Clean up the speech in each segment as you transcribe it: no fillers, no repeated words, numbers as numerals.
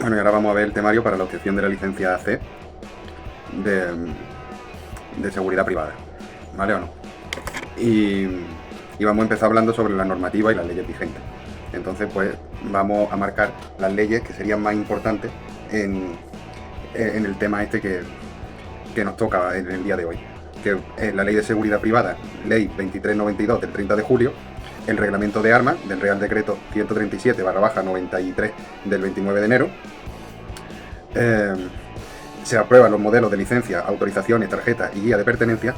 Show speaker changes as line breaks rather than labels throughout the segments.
Bueno, y ahora vamos a ver el temario para la obtención de la licencia C de seguridad privada, ¿vale o no? Y vamos a empezar hablando sobre la normativa y las leyes vigentes. Entonces, pues vamos a marcar las leyes que serían más importantes en el tema este que nos toca en el día de hoy, que es la Ley de Seguridad Privada, Ley 2392 del 30 de julio, el Reglamento de Armas del Real Decreto 137/93 del 29 de enero. Se aprueban los modelos de licencia, autorizaciones, tarjetas y guía de pertenencia.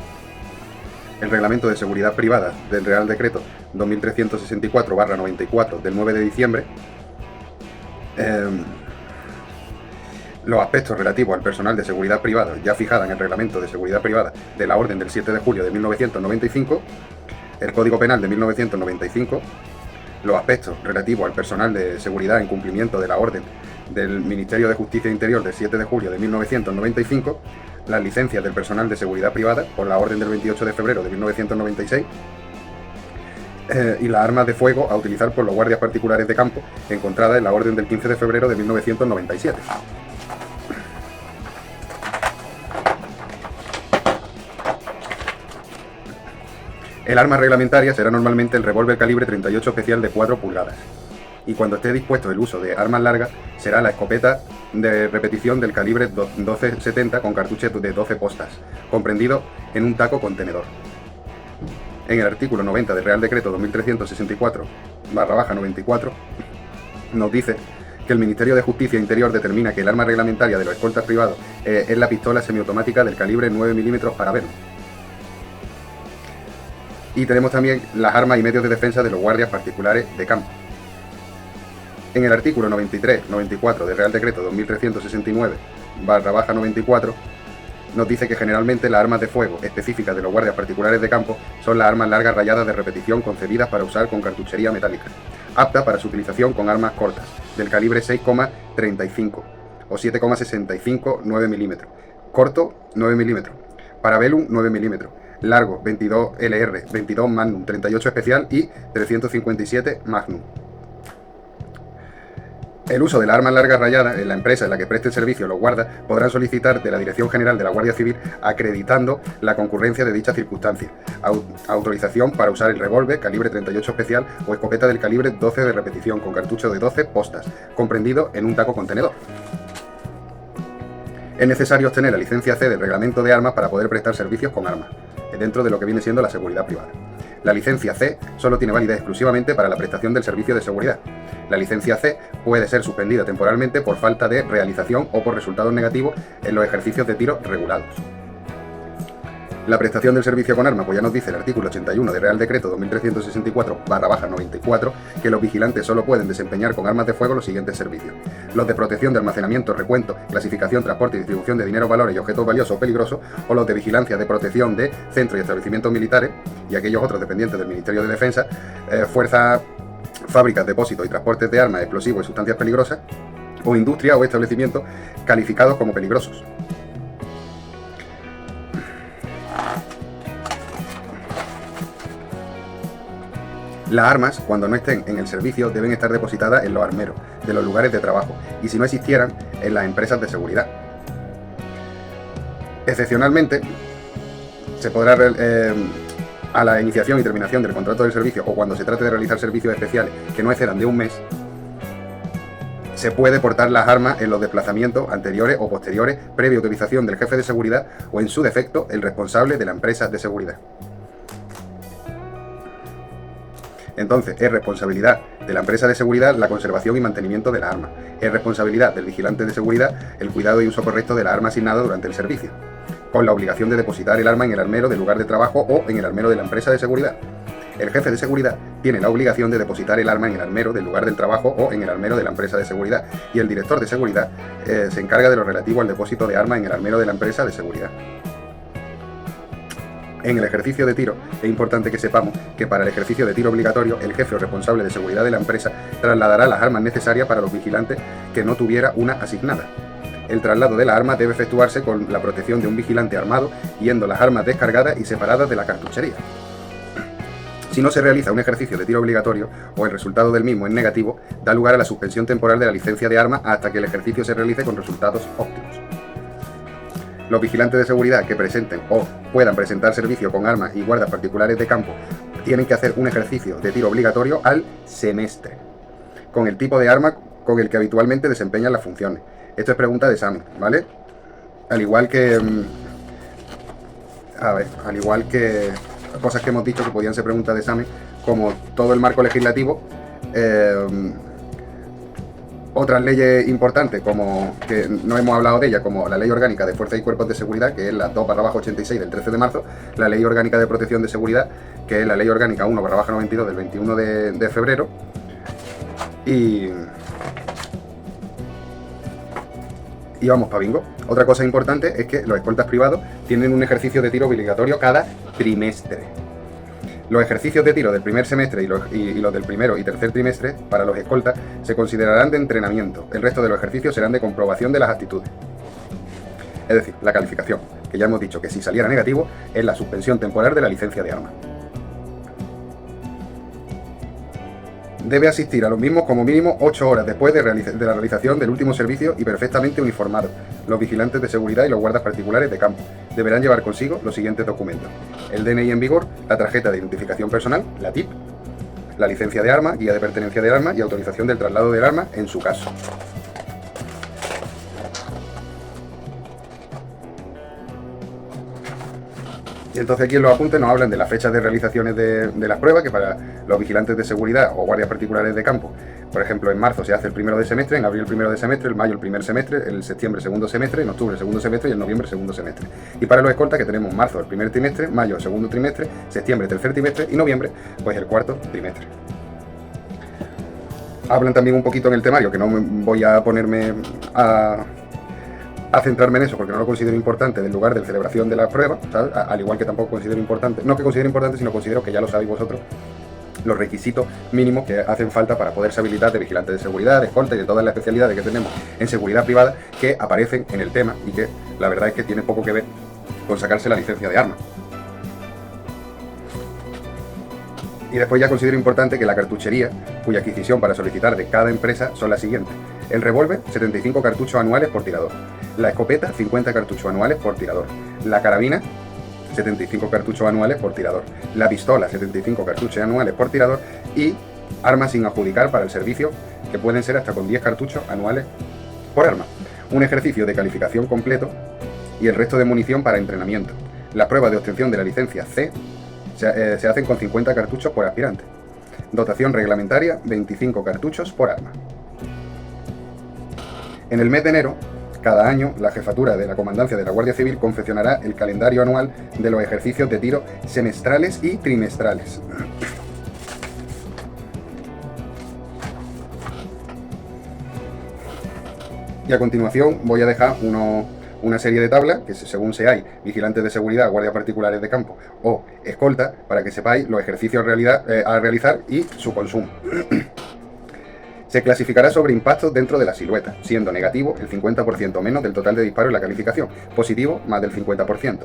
El Reglamento de Seguridad Privada del Real Decreto 2364/94 del 9 de diciembre. Los aspectos relativos al personal de seguridad privada ya fijada en el Reglamento de Seguridad Privada de la Orden del 7 de julio de 1995, el Código Penal de 1995, los aspectos relativos al personal de seguridad en cumplimiento de la Orden del Ministerio de Justicia e Interior del 7 de julio de 1995, las licencias del personal de seguridad privada por la Orden del 28 de febrero de 1996, y las armas de fuego a utilizar por los guardias particulares de campo encontradas en la Orden del 15 de febrero de 1997. El arma reglamentaria será normalmente el revólver calibre 38 especial de 4 pulgadas. Y cuando esté dispuesto el uso de armas largas, será la escopeta de repetición del calibre 12-70 con cartuchos de 12 postas, comprendido en un taco contenedor. En el artículo 90 del Real Decreto 2364/94 nos dice que el Ministerio de Justicia e Interior determina que el arma reglamentaria de los escoltas privados es la pistola semiautomática del calibre 9 mm para verlo. Y tenemos también las armas y medios de defensa de los guardias particulares de campo. En el artículo 93-94 del Real Decreto 2369/94 nos dice que generalmente las armas de fuego específicas de los guardias particulares de campo son las armas largas rayadas de repetición concebidas para usar con cartuchería metálica, apta para su utilización con armas cortas, del calibre 6,35 o 7,65 9 mm, corto 9 mm, Parabellum 9 mm, largo 22 LR, 22 Magnum, 38 especial y 357 Magnum. El uso de las armas largas rayadas en la empresa en la que presten servicio los guardas podrán solicitar de la Dirección General de la Guardia Civil, acreditando la concurrencia de dichas circunstancias, autorización para usar el revólver calibre 38 especial o escopeta del calibre 12 de repetición con cartucho de 12 postas, comprendido en un taco contenedor. Es necesario obtener la licencia C del Reglamento de Armas para poder prestar servicios con armas, dentro de lo que viene siendo la seguridad privada. La licencia C solo tiene validez exclusivamente para la prestación del servicio de seguridad. La licencia C puede ser suspendida temporalmente por falta de realización o por resultados negativos en los ejercicios de tiro regulados. La prestación del servicio con arma, pues ya nos dice el artículo 81 del Real Decreto 2364/94 que los vigilantes solo pueden desempeñar con armas de fuego los siguientes servicios: los de protección de almacenamiento, recuento, clasificación, transporte y distribución de dinero, valores y objetos valiosos o peligrosos, o los de vigilancia de protección de centros y establecimientos militares y aquellos otros dependientes del Ministerio de Defensa, fuerzas, fábricas, depósitos y transportes de armas, explosivos y sustancias peligrosas, o industrias o establecimientos calificados como peligrosos. Las armas, cuando no estén en el servicio, deben estar depositadas en los armeros de los lugares de trabajo y, si no existieran, en las empresas de seguridad. Excepcionalmente, se podrá, a la iniciación y terminación del contrato del servicio o cuando se trate de realizar servicios especiales que no excedan de un mes, se puede portar las armas en los desplazamientos anteriores o posteriores, previa autorización del jefe de seguridad o, en su defecto, el responsable de la empresa de seguridad. Entonces, es responsabilidad de la empresa de seguridad la conservación y mantenimiento de la arma. Es responsabilidad del vigilante de seguridad el cuidado y uso correcto de la arma asignada durante el servicio, con la obligación de depositar el arma en el armero del lugar de trabajo o en el armero de la empresa de seguridad. El jefe de seguridad tiene la obligación de depositar el arma en el armero del lugar del trabajo o en el armero de la empresa de seguridad, y el director de seguridad se encarga de lo relativo al depósito de armas en el armero de la empresa de seguridad. En el ejercicio de tiro, es importante que sepamos que para el ejercicio de tiro obligatorio, el jefe o responsable de seguridad de la empresa trasladará las armas necesarias para los vigilantes que no tuviera una asignada. El traslado de la arma debe efectuarse con la protección de un vigilante armado, yendo las armas descargadas y separadas de la cartuchería. Si no se realiza un ejercicio de tiro obligatorio o el resultado del mismo es negativo, da lugar a la suspensión temporal de la licencia de arma hasta que el ejercicio se realice con resultados óptimos. Los vigilantes de seguridad que presenten o puedan presentar servicio con armas y guardas particulares de campo tienen que hacer un ejercicio de tiro obligatorio al semestre, con el tipo de arma con el que habitualmente desempeñan las funciones. Esto es pregunta de examen, ¿vale? Al igual que cosas que hemos dicho que podían ser preguntas de examen, como todo el marco legislativo, otras leyes importantes, como que no hemos hablado de ellas, como la Ley Orgánica de Fuerzas y Cuerpos de Seguridad, que es la 2/86 del 13 de marzo, la Ley Orgánica de Protección de Seguridad, que es la Ley Orgánica 1/92 del 21 de febrero, y vamos pa' bingo. Otra cosa importante es que los escoltas privados tienen un ejercicio de tiro obligatorio cada trimestre. Los ejercicios de tiro del primer semestre y los del primero y tercer trimestre para los escoltas se considerarán de entrenamiento. El resto de los ejercicios serán de comprobación de las actitudes. Es decir, la calificación, que ya hemos dicho que si saliera negativo es la suspensión temporal de la licencia de arma. Debe asistir a los mismos como mínimo 8 horas después de la realización del último servicio y perfectamente uniformado. Los vigilantes de seguridad y los guardas particulares de campo deberán llevar consigo los siguientes documentos: el DNI en vigor, la tarjeta de identificación personal, la TIP, la licencia de arma, guía de pertenencia del arma y autorización del traslado del arma en su caso. Y entonces aquí en los apuntes nos hablan de las fechas de realizaciones de las pruebas, que para los vigilantes de seguridad o guardias particulares de campo, por ejemplo, en marzo se hace el primero de semestre, en abril el primero de semestre, en mayo el primer semestre, en septiembre segundo semestre, en octubre el segundo semestre y en noviembre el segundo semestre. Y para los escoltas, que tenemos marzo el primer trimestre, mayo el segundo trimestre, septiembre el tercer trimestre y noviembre pues el cuarto trimestre. Hablan también un poquito en el temario, que no voy a ponerme a centrarme en eso porque no lo considero importante, del lugar de celebración de la prueba, ¿sabes? Al igual que tampoco considero importante, no que considero importante, sino considero que ya lo sabéis vosotros, los requisitos mínimos que hacen falta para poderse habilitar de vigilante de seguridad, de escolta y de todas las especialidades que tenemos en seguridad privada que aparecen en el tema y que la verdad es que tiene poco que ver con sacarse la licencia de arma. Y después ya considero importante que la cartuchería, cuya adquisición para solicitar de cada empresa son las siguientes: el revólver, 75 cartuchos anuales por tirador; la escopeta, 50 cartuchos anuales por tirador; la carabina, 75 cartuchos anuales por tirador; la pistola, 75 cartuchos anuales por tirador; y armas sin adjudicar para el servicio, que pueden ser hasta con 10 cartuchos anuales por arma. Un ejercicio de calificación completo y el resto de munición para entrenamiento. Las pruebas de obtención de la licencia C se hacen con 50 cartuchos por aspirante. Dotación reglamentaria, 25 cartuchos por arma. En el mes de enero, cada año, la jefatura de la Comandancia de la Guardia Civil confeccionará el calendario anual de los ejercicios de tiro semestrales y trimestrales. Y a continuación voy a dejar una serie de tablas, que según seáis vigilantes de seguridad, guardias particulares de campo o escolta, para que sepáis los ejercicios a realizar y su consumo. Se clasificará sobre impactos dentro de la silueta, siendo negativo el 50% menos del total de disparos en la calificación, positivo más del 50%,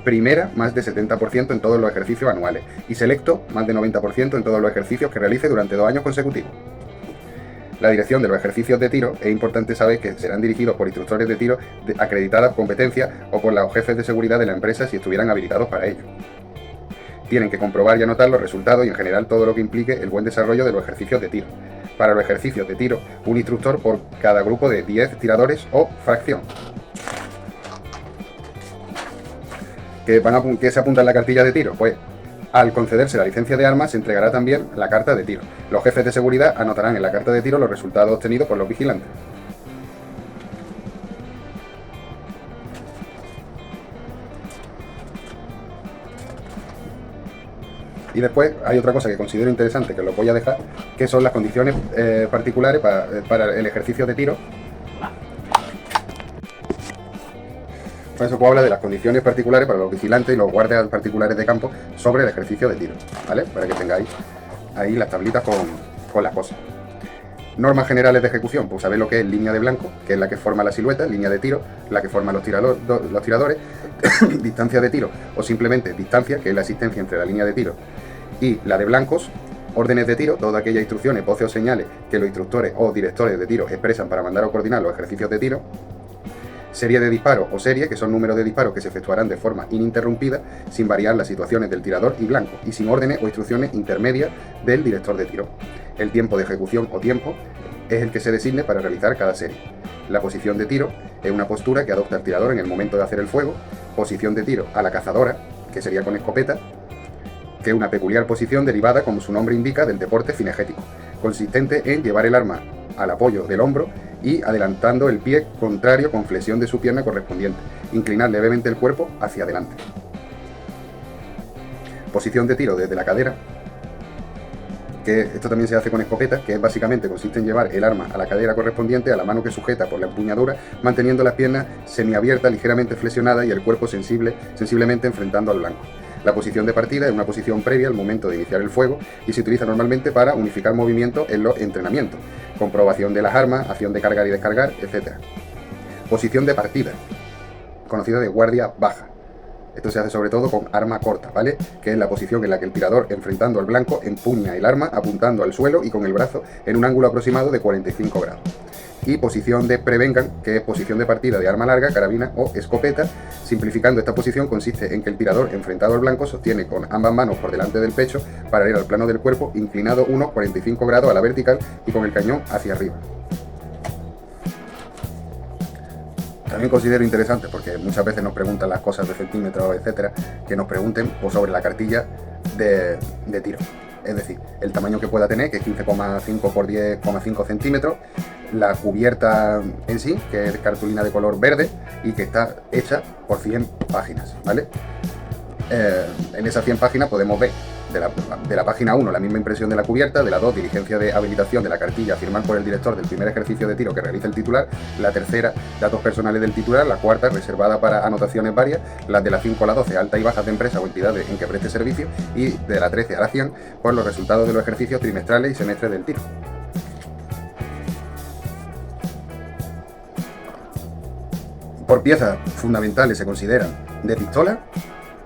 primera más de 70% en todos los ejercicios anuales y selecto más de 90% en todos los ejercicios que realice durante 2 años consecutivos. La dirección de los ejercicios de tiro es importante saber que serán dirigidos por instructores de tiro de acreditadas competencias o por los jefes de seguridad de la empresa si estuvieran habilitados para ello. Tienen que comprobar y anotar los resultados y en general todo lo que implique el buen desarrollo de los ejercicios de tiro. Para los ejercicios de tiro, un instructor por cada grupo de 10 tiradores o fracción. ¿Qué se apunta en la cartilla de tiro? Pues al concederse la licencia de armas se entregará también la carta de tiro. Los jefes de seguridad anotarán en la carta de tiro los resultados obtenidos por los vigilantes. Y después hay otra cosa que considero interesante, que lo voy a dejar, que son las condiciones particulares para el ejercicio de tiro. Por eso habla de las condiciones particulares para los vigilantes y los guardias particulares de campo sobre el ejercicio de tiro, ¿vale? Para que tengáis ahí las tablitas con las cosas. Normas generales de ejecución, pues sabéis lo que es línea de blanco, que es la que forma la silueta; línea de tiro, la que forman los tiradores; distancia de tiro o simplemente distancia, que es la asistencia entre la línea de tiro Y la de blancos, órdenes de tiro, todas aquellas instrucciones, voces o señales que los instructores o directores de tiro expresan para mandar o coordinar los ejercicios de tiro. Serie de disparos o serie, que son números de disparos que se efectuarán de forma ininterrumpida, sin variar las situaciones del tirador y blanco, y sin órdenes o instrucciones intermedias del director de tiro. El tiempo de ejecución o tiempo es el que se designe para realizar cada serie. La posición de tiro es una postura que adopta el tirador en el momento de hacer el fuego. Posición de tiro a la cazadora, que sería con escopeta, que es una peculiar posición derivada, como su nombre indica, del deporte cinegético, consistente en llevar el arma al apoyo del hombro y adelantando el pie contrario con flexión de su pierna correspondiente, inclinar levemente el cuerpo hacia adelante. Posición de tiro desde la cadera, que esto también se hace con escopeta, que básicamente consiste en llevar el arma a la cadera correspondiente, a la mano que sujeta por la empuñadura, manteniendo las piernas semiabiertas, ligeramente flexionadas y el cuerpo sensiblemente enfrentando al blanco. La posición de partida es una posición previa al momento de iniciar el fuego y se utiliza normalmente para unificar movimientos en los entrenamientos, comprobación de las armas, acción de cargar y descargar, etc. Posición de partida, conocida de guardia baja. Esto se hace sobre todo con arma corta, ¿vale? Que es la posición en la que el tirador, enfrentando al blanco, empuña el arma apuntando al suelo y con el brazo en un ángulo aproximado de 45 grados. Y posición de prevengan, que es posición de partida de arma larga, carabina o escopeta. Simplificando, esta posición consiste en que el tirador enfrentado al blanco sostiene con ambas manos por delante del pecho, paralelo al plano del cuerpo, inclinado unos 45 grados a la vertical y con el cañón hacia arriba. También considero interesante, porque muchas veces nos preguntan las cosas de centímetros, etcétera, que nos pregunten sobre la cartilla de tiro. Es decir, el tamaño que pueda tener, que es 15,5 por 10,5 centímetros, la cubierta en sí, que es cartulina de color verde y que está hecha por 100 páginas, ¿vale? En esas 100 páginas podemos ver de la página 1 la misma impresión de la cubierta, de la 2 diligencia de habilitación de la cartilla firmada por el director del primer ejercicio de tiro que realiza el titular, la tercera datos personales del titular, la cuarta reservada para anotaciones varias, las de la 5 a la 12 altas y bajas de empresas o entidades en que preste servicio y de la 13 a la 100 por los resultados de los ejercicios trimestrales y semestres del tiro. Por piezas fundamentales se consideran de pistola,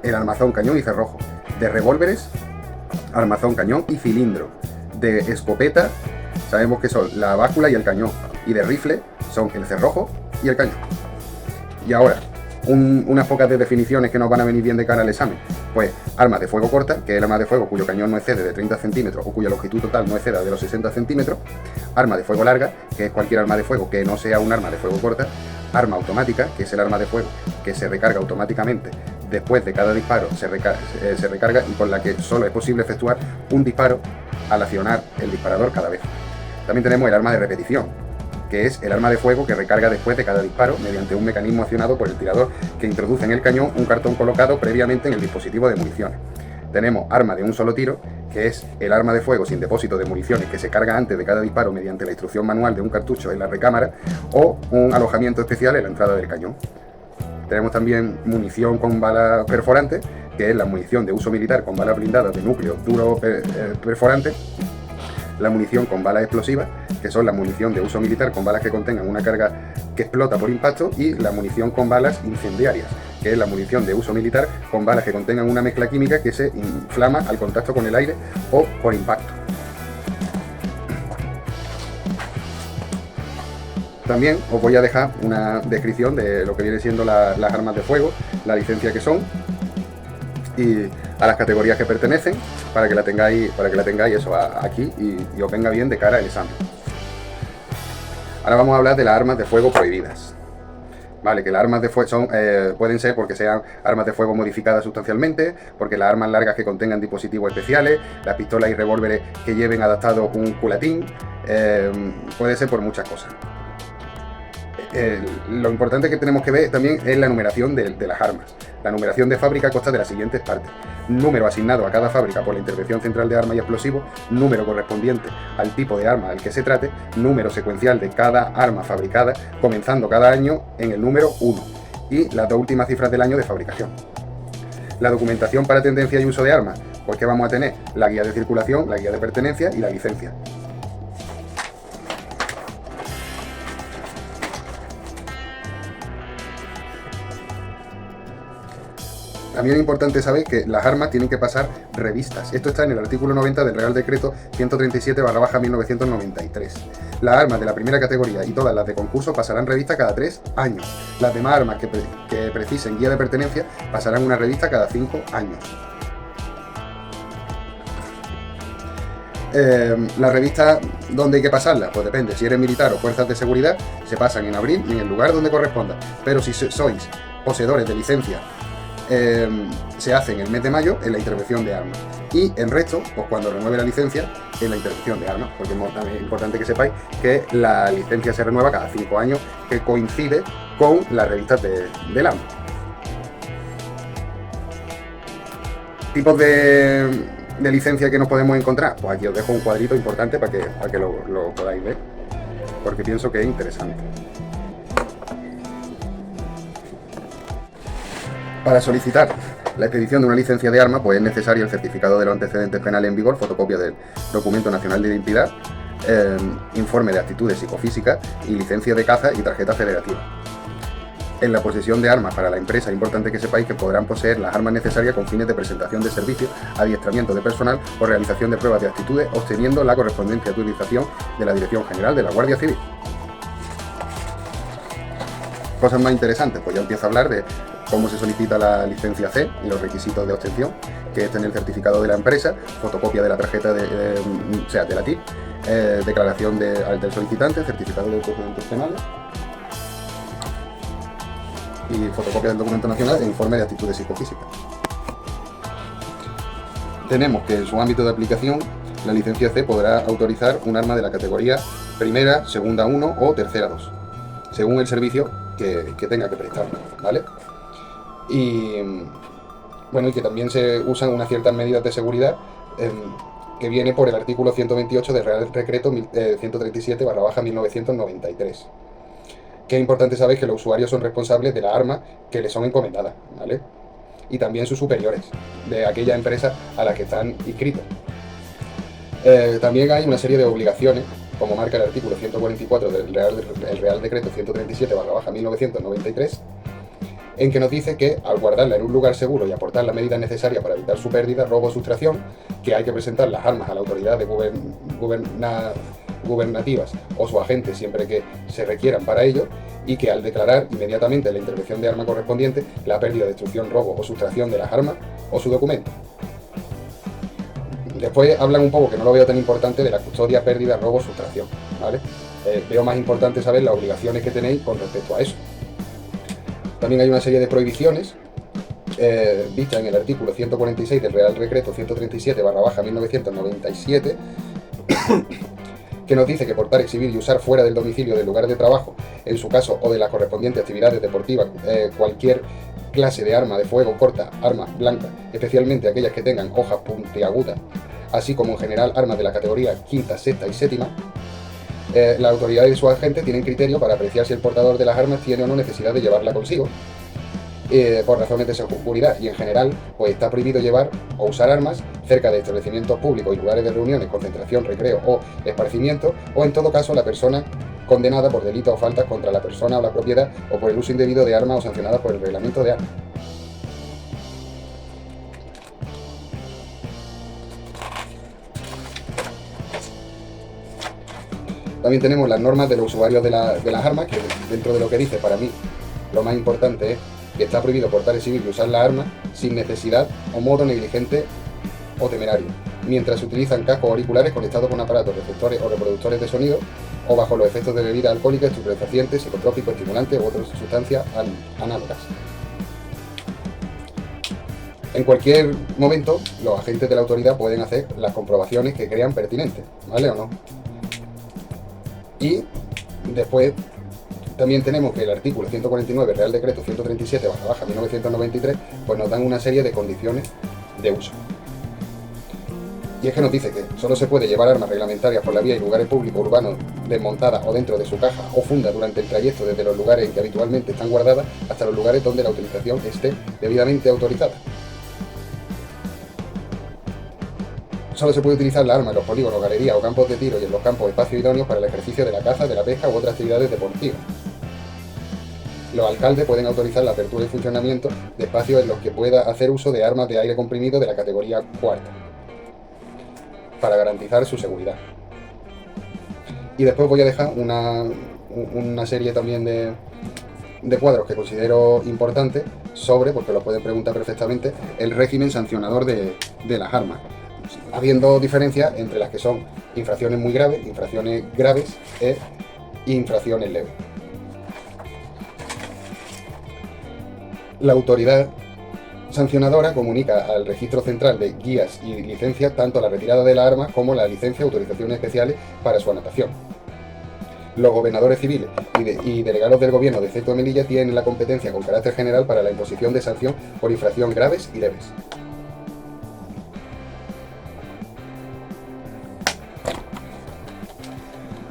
el armazón, cañón y cerrojo, de revólveres, armazón, cañón y cilindro, de escopeta sabemos que son la báscula y el cañón, y de rifle son el cerrojo y el cañón. Y ahora, unas pocas de definiciones que nos van a venir bien de cara al examen. Pues arma de fuego corta, que es el arma de fuego cuyo cañón no excede de 30 centímetros o cuya longitud total no exceda de los 60 centímetros. Arma de fuego larga, que es cualquier arma de fuego que no sea un arma de fuego corta. Arma automática, que es el arma de fuego que se recarga automáticamente después de cada disparo, se recarga y con la que solo es posible efectuar un disparo al accionar el disparador cada vez. También tenemos el arma de repetición, que es el arma de fuego que recarga después de cada disparo mediante un mecanismo accionado por el tirador que introduce en el cañón un cartón colocado previamente en el dispositivo de municiones. Tenemos arma de un solo tiro, que es el arma de fuego sin depósito de municiones que se carga antes de cada disparo mediante la instrucción manual de un cartucho en la recámara o un alojamiento especial en la entrada del cañón. Tenemos también munición con bala perforante, que es la munición de uso militar con balas blindadas de núcleo duro perforante. La munición con balas explosivas, que son la munición de uso militar con balas que contengan una carga que explota por impacto, y la munición con balas incendiarias, que es la munición de uso militar con balas que contengan una mezcla química que se inflama al contacto con el aire o por impacto. También os voy a dejar una descripción de lo que viene siendo las armas de fuego, la licencia que son y a las categorías que pertenecen, para que la tengáis eso aquí y os venga bien de cara al examen. Ahora vamos a hablar de las armas de fuego prohibidas. Vale, que las armas de fuego pueden ser porque sean armas de fuego modificadas sustancialmente, porque las armas largas que contengan dispositivos especiales, las pistolas y revólveres que lleven adaptado un culatín, puede ser por muchas cosas. Lo importante que tenemos que ver también es la numeración de las armas. La numeración de fábrica consta de las siguientes partes: número asignado a cada fábrica por la Intervención Central de Armas y Explosivos, número correspondiente al tipo de arma al que se trate, número secuencial de cada arma fabricada, comenzando cada año en el número 1, y las dos últimas cifras del año de fabricación. La documentación para tendencia y uso de armas, pues que vamos a tener la guía de circulación, la guía de pertenencia y la licencia. También es importante saber que las armas tienen que pasar revistas. Esto está en el artículo 90 del Real Decreto 137/1993. Las armas de la primera categoría y todas las de concurso pasarán revista cada 3 años. Las demás armas que precisen guía de pertenencia pasarán una revista cada 5 años. Las revistas, ¿dónde hay que pasarlas? Pues depende, si eres militar o fuerzas de seguridad, se pasan en abril y en el lugar donde corresponda. Pero si sois poseedores de licencia, se hace en el mes de mayo en la intervención de armas. Y en resto, pues cuando renueve la licencia, en la intervención de armas. Porque también es importante que sepáis que la licencia se renueva cada 5 años, que coincide con las revistas del arma. Tipos de licencia que nos podemos encontrar, pues aquí os dejo un cuadrito importante para que lo podáis ver, porque pienso que es interesante. Para solicitar la expedición de una licencia de arma, pues es necesario el certificado de los antecedentes penales en vigor, fotocopia del documento nacional de identidad, informe de aptitudes psicofísicas y licencia de caza y tarjeta federativa. En la posesión de armas para la empresa es importante que sepáis que podrán poseer las armas necesarias con fines de presentación de servicios, adiestramiento de personal o realización de pruebas de aptitudes, obteniendo la correspondiente autorización de la Dirección General de la Guardia Civil. Cosas más interesantes, pues ya empiezo a hablar de cómo se solicita la licencia C y los requisitos de obtención, que es en el certificado de la empresa, fotocopia de la tarjeta de la TIP, declaración del solicitante, certificado de antecedentes penales y fotocopia del documento nacional e informe de aptitudes psicofísicas. Tenemos que en su ámbito de aplicación la licencia C podrá autorizar un arma de la categoría primera, segunda 1 o tercera 2, según el servicio que tenga que prestar, ¿vale? Y bueno, y que también se usan unas ciertas medidas de seguridad que viene por el artículo 128 del Real Decreto 137/1993. Que es importante saber que los usuarios son responsables de las armas que les son encomendadas, ¿vale? Y también sus superiores, de aquella empresa a la que están inscritos. También hay una serie de obligaciones, como marca el artículo 144 del Real Decreto 137/1993, en que nos dice que al guardarla en un lugar seguro y aportar las medidas necesarias para evitar su pérdida, robo o sustracción, que hay que presentar las armas a la autoridad de gubernativas o su agente siempre que se requieran para ello, y que al declarar inmediatamente la intervención de arma correspondiente la pérdida, destrucción, robo o sustracción de las armas o su documento. Después hablan un poco, que no lo veo tan importante, de la custodia, pérdida, robo, sustracción, ¿vale? Veo más importante saber las obligaciones que tenéis con respecto a eso. También hay una serie de prohibiciones vistas en el artículo 146 del Real Decreto 137/1997, que nos dice que portar, exhibir y usar fuera del domicilio del lugar de trabajo, en su caso, o de las correspondientes actividades deportivas, cualquier clase de arma de fuego corta, armas blancas, especialmente aquellas que tengan hojas puntiagudas, así como en general armas de la categoría quinta, sexta y séptima. La autoridad y su agente tienen criterio para apreciar si el portador de las armas tiene o no necesidad de llevarla consigo, por razones de seguridad, y en general pues está prohibido llevar o usar armas cerca de establecimientos públicos y lugares de reuniones, concentración, recreo o esparcimiento, o en todo caso la persona condenada por delitos o faltas contra la persona o la propiedad, o por el uso indebido de armas o sancionada por el reglamento de armas. También tenemos las normas de los usuarios de las armas, que dentro de lo que dice, para mí lo más importante es que está prohibido portar, exhibir y usar las armas sin necesidad o modo negligente o temerario, mientras se utilizan cascos auriculares conectados con aparatos receptores o reproductores de sonido, o bajo los efectos de bebida alcohólica, estupefacientes, psicotrópicos, estimulantes u otras sustancias análogas. En cualquier momento, los agentes de la autoridad pueden hacer las comprobaciones que crean pertinentes, ¿vale o no? Y después también tenemos que el artículo 149, Real Decreto 137/1993, pues nos dan una serie de condiciones de uso. Y es que nos dice que solo se puede llevar armas reglamentarias por la vía y lugares públicos urbanos desmontadas o dentro de su caja o funda durante el trayecto desde los lugares en que habitualmente están guardadas hasta los lugares donde la utilización esté debidamente autorizada. Solo se puede utilizar la arma en los polígonos, galerías o campos de tiro y en los campos espacios idóneos para el ejercicio de la caza, de la pesca u otras actividades deportivas. Los alcaldes pueden autorizar la apertura y funcionamiento de espacios en los que pueda hacer uso de armas de aire comprimido de la categoría cuarta, para garantizar su seguridad. Y después voy a dejar una serie también de cuadros que considero importantes sobre, porque lo pueden preguntar perfectamente, el régimen sancionador de las armas, habiendo diferencias entre las que son infracciones muy graves, infracciones graves e infracciones leves. La autoridad sancionadora comunica al registro central de guías y licencias tanto la retirada de las armas como la licencia y autorizaciones especiales para su anotación. Los gobernadores civiles y delegados del gobierno de Ceuta y Melilla tienen la competencia con carácter general para la imposición de sanción por infracción graves y leves.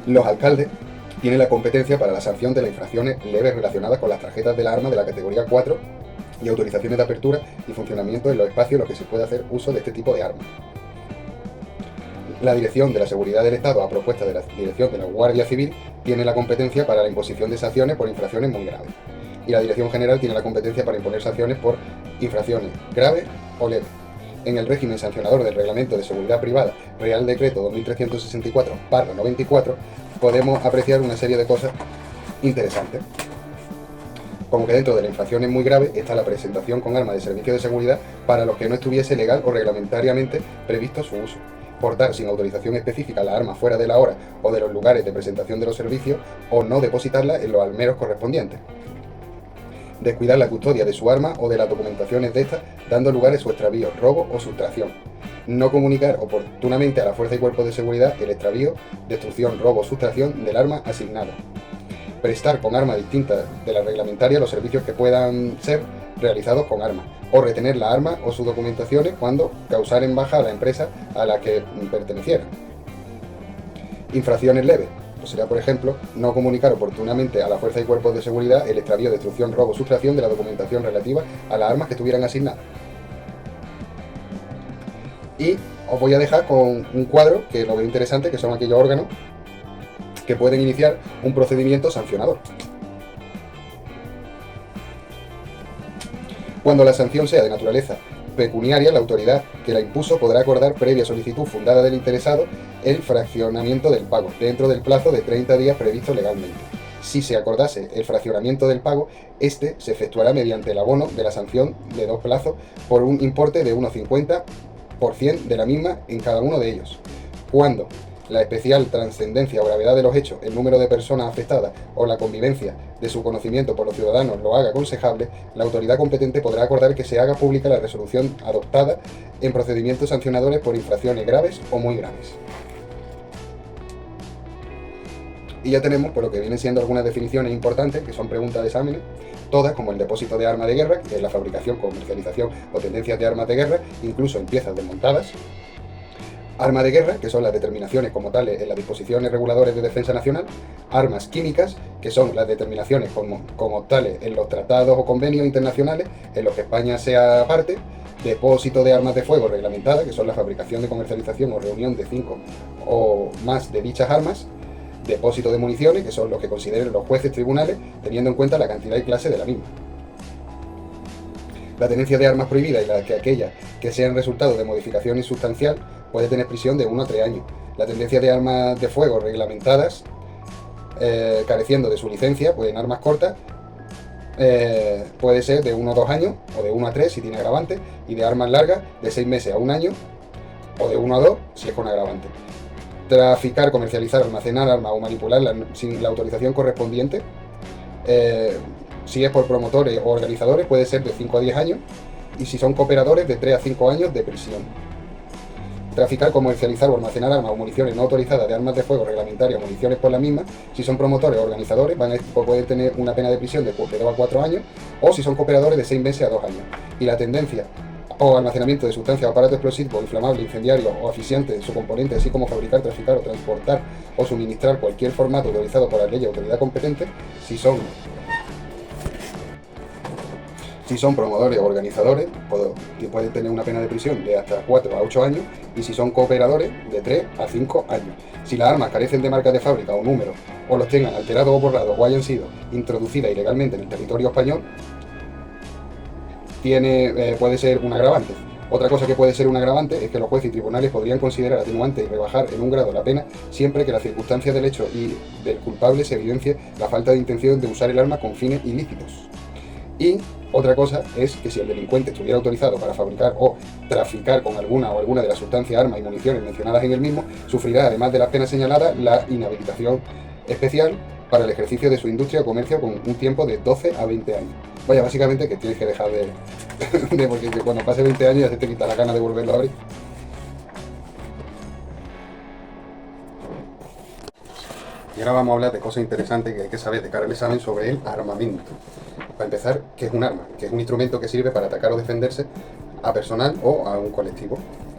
Los alcaldes tienen la competencia para la sanción de las infracciones leves relacionadas con las tarjetas de la arma de la categoría 4 y autorizaciones de apertura y funcionamiento en los espacios en los que se puede hacer uso de este tipo de armas. La Dirección de la Seguridad del Estado, a propuesta de la Dirección de la Guardia Civil, tiene la competencia para la imposición de sanciones por infracciones muy graves. Y la Dirección General tiene la competencia para imponer sanciones por infracciones graves o leves. En el régimen sancionador del Reglamento de Seguridad Privada, Real Decreto 2364/94, podemos apreciar una serie de cosas interesantes. Como que dentro de las infracciones muy graves está la presentación con arma de servicio de seguridad para los que no estuviese legal o reglamentariamente previsto su uso. Portar sin autorización específica la arma fuera de la hora o de los lugares de presentación de los servicios o no depositarla en los almeros correspondientes. Descuidar la custodia de su arma o de las documentaciones de esta, dando lugar a su extravío, robo o sustracción. No comunicar oportunamente a la fuerza y cuerpos de seguridad el extravío, destrucción, robo o sustracción del arma asignado. Prestar con arma distinta de la reglamentaria los servicios que puedan ser realizados con arma, o retener la arma o sus documentaciones cuando causaren baja a la empresa a la que perteneciera. Infracciones leves, pues sería, por ejemplo, no comunicar oportunamente a la fuerza y cuerpos de seguridad el extravío, destrucción, robo o sustracción de la documentación relativa a las armas que estuvieran asignadas. Y os voy a dejar con un cuadro que lo veo interesante, que son aquellos órganos que pueden iniciar un procedimiento sancionador. Cuando la sanción sea de naturaleza pecuniaria, la autoridad que la impuso podrá acordar, previa solicitud fundada del interesado, el fraccionamiento del pago, dentro del plazo de 30 días previsto legalmente. Si se acordase el fraccionamiento del pago, este se efectuará mediante el abono de la sanción de 2 plazos por un importe de 1,50% de la misma en cada uno de ellos. Cuando la especial trascendencia o gravedad de los hechos, el número de personas afectadas o la convivencia de su conocimiento por los ciudadanos lo haga aconsejable, la autoridad competente podrá acordar que se haga pública la resolución adoptada en procedimientos sancionadores por infracciones graves o muy graves. Y ya tenemos por lo que vienen siendo algunas definiciones importantes, que son preguntas de exámenes, todas como el depósito de armas de guerra, que es la fabricación, comercialización o tendencias de armas de guerra, incluso en piezas desmontadas. Armas de guerra, que son las determinaciones como tales en las disposiciones reguladoras de defensa nacional. Armas químicas, que son las determinaciones como tales en los tratados o convenios internacionales en los que España sea parte. Depósito de armas de fuego reglamentada, que son la fabricación de comercialización o reunión de 5 o más de dichas armas. Depósito de municiones, que son los que consideren los jueces tribunales, teniendo en cuenta la cantidad y clase de la misma. La tenencia de armas prohibida y aquellas que sean resultado de modificación insustancial puede tener prisión de 1 a 3 años. La tendencia de armas de fuego reglamentadas, careciendo de su licencia, pues en armas cortas, puede ser de 1 a 2 años, o de 1 a 3 si tiene agravante, y de armas largas de 6 meses a 1 año, o de 1 a 2 si es con agravante. Traficar, comercializar, almacenar armas o manipularlas sin la autorización correspondiente, si es por promotores o organizadores, puede ser de 5 a 10 años, y si son cooperadores, de 3 a 5 años de prisión. Traficar, comercializar o almacenar armas o municiones no autorizadas de armas de fuego reglamentarias o municiones por la misma, si son promotores o organizadores, pueden tener una pena de prisión de 2 a 4 años, o si son cooperadores de 6 meses a 2 años. Y la tendencia o almacenamiento de sustancias o aparatos explosivos, inflamables, incendiarios o asfixiantes en su componente, así como fabricar, traficar o transportar o suministrar cualquier formato autorizado por la ley y autoridad competente, si son Si son promotores o organizadores, pueden tener una pena de prisión de hasta 4 a 8 años, y si son cooperadores, de 3 a 5 años. Si las armas carecen de marca de fábrica o número, o los tengan alterados o borrados, o hayan sido introducidas ilegalmente en el territorio español, puede ser un agravante. Otra cosa que puede ser un agravante es que los jueces y tribunales podrían considerar atenuante y rebajar en un grado la pena siempre que las circunstancias del hecho y del culpable se evidencie la falta de intención de usar el arma con fines ilícitos. Y otra cosa es que si el delincuente estuviera autorizado para fabricar o traficar con alguna de las sustancias, armas y municiones mencionadas en el mismo, sufrirá, además de las penas señaladas, la inhabilitación especial para el ejercicio de su industria o comercio con un tiempo de 12 a 20 años. Vaya, básicamente que tienes que dejar porque cuando pase 20 años ya se te quita la gana de volverlo a abrir. Y ahora vamos a hablar de cosas interesantes que hay que saber de cara al examen sobre el armamento. Para empezar, ¿qué es un arma? Que es un instrumento que sirve para atacar o defenderse a personal o a un colectivo.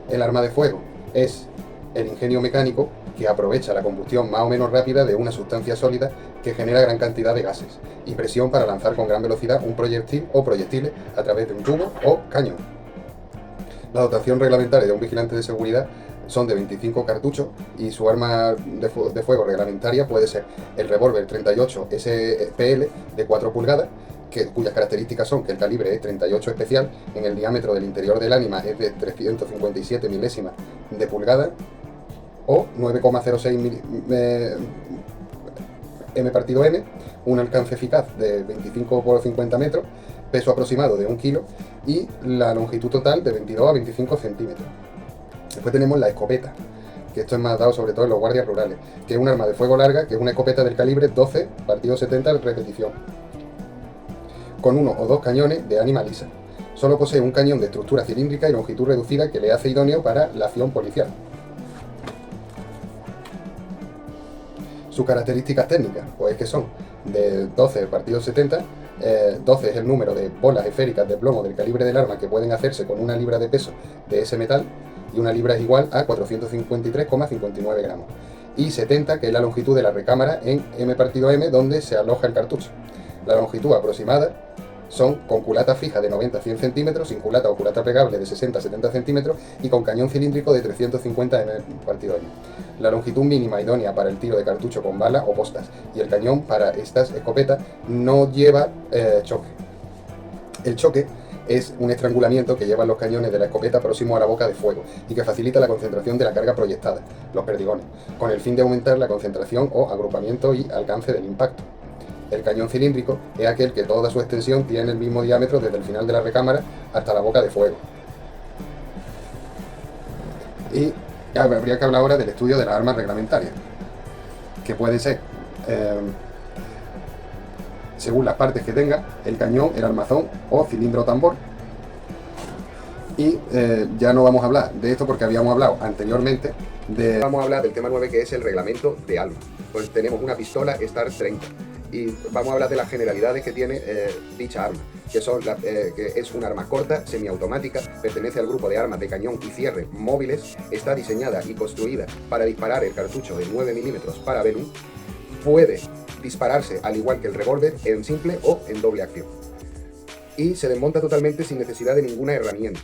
El arma de fuego es el ingenio mecánico que aprovecha la combustión más o menos rápida de una sustancia sólida que genera gran cantidad de gases y presión para lanzar con gran velocidad un proyectil o proyectiles a través de un tubo o cañón. La dotación reglamentaria de un vigilante de seguridad son de 25 cartuchos y su arma de fuego reglamentaria puede ser el revólver 38 SPL de 4 pulgadas, cuyas características son que el calibre es 38 especial, en el diámetro del interior del ánima es de 357 milésimas de pulgada, o 9,06 m/m, un alcance eficaz de 25 por 50 metros, peso aproximado de 1 kilo y la longitud total de 22 a 25 centímetros. Después tenemos la escopeta, que esto es más dado sobre todo en los guardias rurales, que es un arma de fuego larga, que es una escopeta del calibre 12 partido 70 repetición, con 1 o 2 cañones de ánima lisa. Solo posee un cañón de estructura cilíndrica y longitud reducida que le hace idóneo para la acción policial. Sus características técnicas, pues es que son de 12 partido 70, 12 es el número de bolas esféricas de plomo del calibre del arma que pueden hacerse con 1 libra de peso de ese metal, y 1 libra es igual a 453,59 gramos. Y 70, que es la longitud de la recámara en M/M donde se aloja el cartucho. La longitud aproximada son con culata fija de 90 a 100 centímetros, sin culata o culata plegable de 60 a 70 centímetros y con cañón cilíndrico de 350 M/M. La longitud mínima idónea para el tiro de cartucho con bala o postas, y el cañón para estas escopetas no lleva choque. El choque es un estrangulamiento que llevan los cañones de la escopeta próximo a la boca de fuego y que facilita la concentración de la carga proyectada, los perdigones, con el fin de aumentar la concentración o agrupamiento y alcance del impacto. El cañón cilíndrico es aquel que toda su extensión tiene el mismo diámetro desde el final de la recámara hasta la boca de fuego. Y habría que hablar ahora del estudio de las armas reglamentarias, que pueden ser, según las partes que tenga, el cañón, el armazón o cilindro o tambor. Y ya no vamos a hablar de esto porque habíamos hablado anteriormente Vamos a hablar del tema 9, que es el reglamento de armas. Pues tenemos una pistola Star 30 y vamos a hablar de las generalidades que tiene dicha arma, que es un arma corta, semiautomática, pertenece al grupo de armas de cañón y cierre móviles, está diseñada y construida para disparar el cartucho de 9 milímetros para Velum, puede dispararse al igual que el revólver en simple o en doble acción y se desmonta totalmente sin necesidad de ninguna herramienta.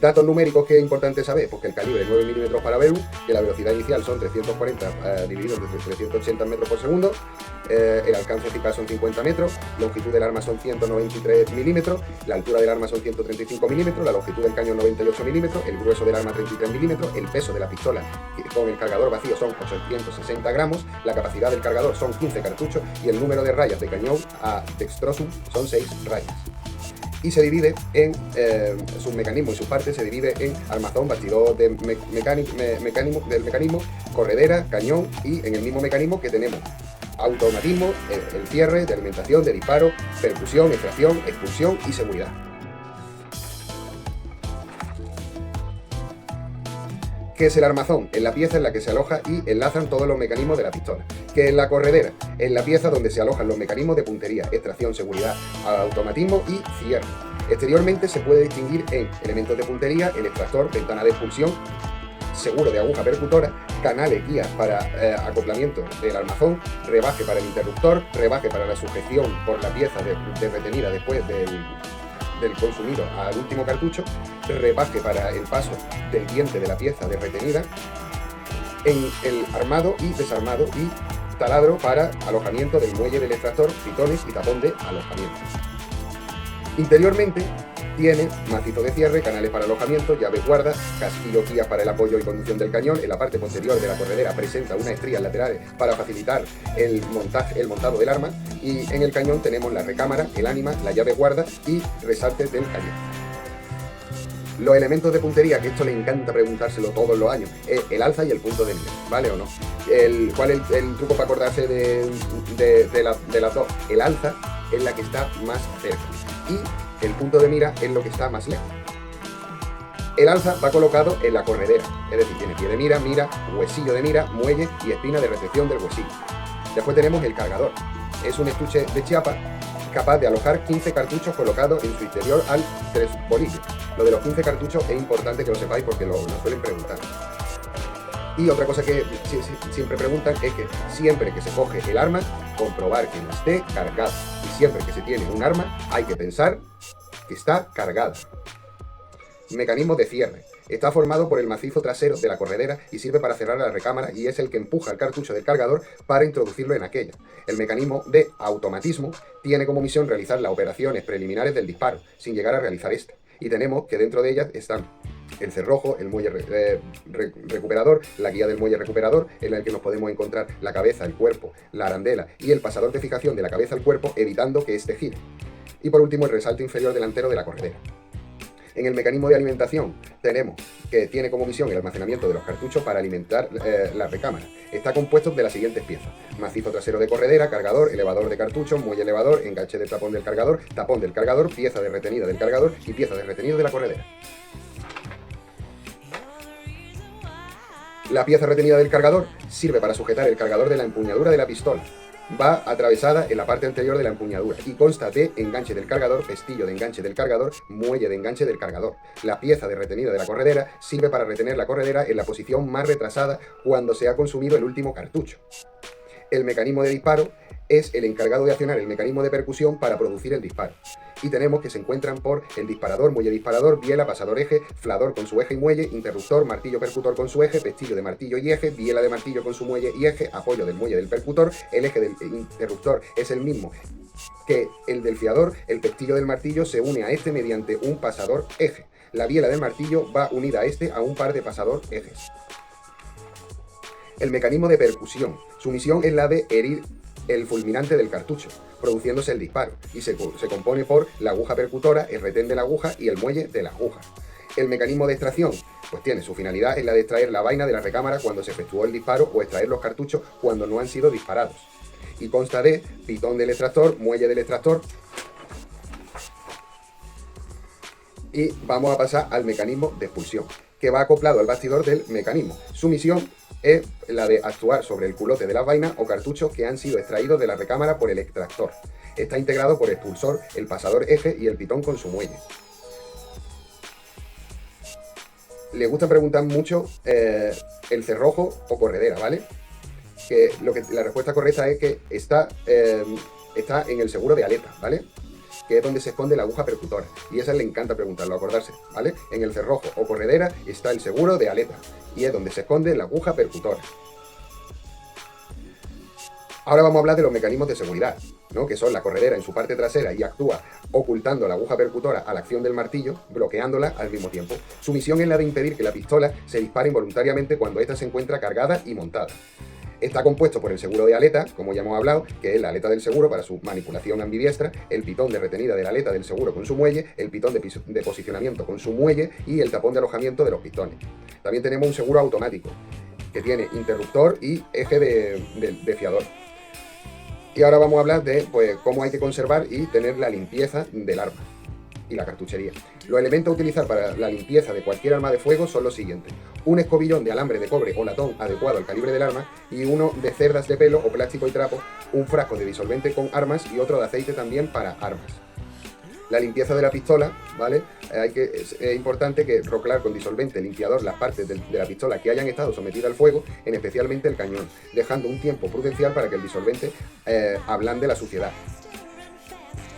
Datos numéricos que es importante saber, pues que el calibre es 9 milímetros para Velum, que la velocidad inicial son 340 dividido entre 380 metros por segundo, el alcance eficaz son 50 metros, la longitud del arma son 193 milímetros, la altura del arma son 135 milímetros, la longitud del cañón 98 milímetros, el grueso del arma 33 milímetros, el peso de la pistola con el cargador vacío son 860 gramos, la capacidad del cargador son 15 cartuchos y el número de rayas de cañón a dextrosum son 6 rayas. Y se divide en sus mecanismos y sus partes, se divide en armazón, bastidor del mecanismo, corredera, cañón, y en el mismo mecanismo que tenemos automatismo, el cierre, de alimentación, de disparo, percusión, extracción, expulsión y seguridad. ¿Qué es el armazón? Es la pieza en la que se aloja y enlazan todos los mecanismos de la pistola. ¿Qué es la corredera? Es la pieza donde se alojan los mecanismos de puntería, extracción, seguridad, automatismo y cierre. Exteriormente se puede distinguir en elementos de puntería, el extractor, ventana de expulsión, seguro de aguja percutora, canales, guías para acoplamiento del armazón, rebaje para el interruptor, rebaje para la sujeción por la pieza de retenida después del consumido al último cartucho, repaje para el paso del diente de la pieza de retenida, en el armado y desarmado y taladro para alojamiento del muelle del extractor, pitones y tapón de alojamiento. Interiormente tiene macizo de cierre, canales para alojamiento, llaves guarda, casquillo guías para el apoyo y conducción del cañón. En la parte posterior de la corredera presenta unas estrías laterales para facilitar el montado del arma, y en el cañón tenemos la recámara, el ánima, la llave guarda y resaltes del cañón. Los elementos de puntería, que esto le encanta preguntárselo todos los años, es el alza y el punto de mira, ¿vale o no? ¿Cuál es el truco para acordarse de las dos? El alza es la que está más cerca y el punto de mira es lo que está más lejos. El alza va colocado en la corredera, es decir, tiene pie de mira, huesillo de mira, muelle y espina de recepción del huesillo. Después tenemos el cargador. Es un estuche de chiapa capaz de alojar 15 cartuchos colocados en su interior al 3 bolillos. Lo de los 15 cartuchos es importante que lo sepáis porque lo suelen preguntar. Y otra cosa que siempre preguntan es que siempre que se coge el arma, comprobar que no esté cargada. Y siempre que se tiene un arma, hay que pensar que está cargada. Mecanismo de cierre. Está formado por el macizo trasero de la corredera y sirve para cerrar la recámara, y es el que empuja el cartucho del cargador para introducirlo en aquella. El mecanismo de automatismo tiene como misión realizar las operaciones preliminares del disparo, sin llegar a realizar este. Y tenemos que dentro de ellas están el cerrojo, el muelle recuperador, la guía del muelle recuperador, en el que nos podemos encontrar la cabeza, el cuerpo, la arandela y el pasador de fijación de la cabeza al cuerpo, evitando que éste gire. Y por último, el resalte inferior delantero de la corredera. En el mecanismo de alimentación tenemos que tiene como misión el almacenamiento de los cartuchos para alimentar la recámara. Está compuesto de las siguientes piezas: macizo trasero de corredera, cargador, elevador de cartuchos, muelle elevador, enganche del tapón del cargador, pieza de retenida del cargador y pieza de retenido de la corredera. La pieza retenida del cargador sirve para sujetar el cargador de la empuñadura de la pistola. Va atravesada en la parte anterior de la empuñadura y consta de enganche del cargador, pestillo de enganche del cargador, muelle de enganche del cargador. La pieza de retenida de la corredera sirve para retener la corredera en la posición más retrasada cuando se ha consumido el último cartucho. El mecanismo de disparo es el encargado de accionar el mecanismo de percusión para producir el disparo. Y tenemos que se encuentran por el disparador, muelle disparador, biela, pasador eje, flador con su eje y muelle, interruptor, martillo percutor con su eje, pestillo de martillo y eje, biela de martillo con su muelle y eje, apoyo del muelle del percutor. El eje del interruptor es el mismo que el del fiador, el pestillo del martillo se une a este mediante un pasador eje. La biela del martillo va unida a este a un par de pasador ejes. El mecanismo de percusión. Su misión es la de herir el fulminante del cartucho, produciéndose el disparo, y se compone por la aguja percutora, el retén de la aguja y el muelle de la aguja. El mecanismo de extracción, pues tiene su finalidad en la de extraer la vaina de la recámara cuando se efectuó el disparo o extraer los cartuchos cuando no han sido disparados. Y consta de pitón del extractor, muelle del extractor. Y vamos a pasar al mecanismo de expulsión, que va acoplado al bastidor del mecanismo. Su misión es la de actuar sobre el culote de las vainas o cartuchos que han sido extraídos de la recámara por el extractor. Está integrado por expulsor, el pasador eje y el pitón con su muelle. Le gusta preguntar mucho el cerrojo o corredera, ¿vale? La respuesta correcta es que está en el seguro de aleta, ¿vale? Que es donde se esconde la aguja percutora. Y esa le encanta preguntarlo, acordarse, ¿vale? En el cerrojo o corredera está el seguro de aleta, y es donde se esconde la aguja percutora. Ahora vamos a hablar de los mecanismos de seguridad, ¿no? Que son la corredera en su parte trasera y actúa ocultando la aguja percutora a la acción del martillo, bloqueándola al mismo tiempo. Su misión es la de impedir que la pistola se dispare involuntariamente cuando ésta se encuentra cargada y montada. Está compuesto por el seguro de aleta, como ya hemos hablado, que es la aleta del seguro para su manipulación ambidiestra, el pitón de retenida de la aleta del seguro con su muelle, el pitón de posicionamiento con su muelle y el tapón de alojamiento de los pistones. También tenemos un seguro automático, que tiene interruptor y eje de fiador. Y ahora vamos a hablar de cómo hay que conservar y tener la limpieza del arma y la cartuchería. Los elementos a utilizar para la limpieza de cualquier arma de fuego son los siguientes: un escobillón de alambre de cobre o latón adecuado al calibre del arma, y uno de cerdas de pelo o plástico y trapo, un frasco de disolvente con armas y otro de aceite también para armas. La limpieza de la pistola, ¿vale? Es importante que roclar con disolvente limpiador las partes de la pistola que hayan estado sometidas al fuego, en especialmente el cañón, dejando un tiempo prudencial para que el disolvente ablande la suciedad.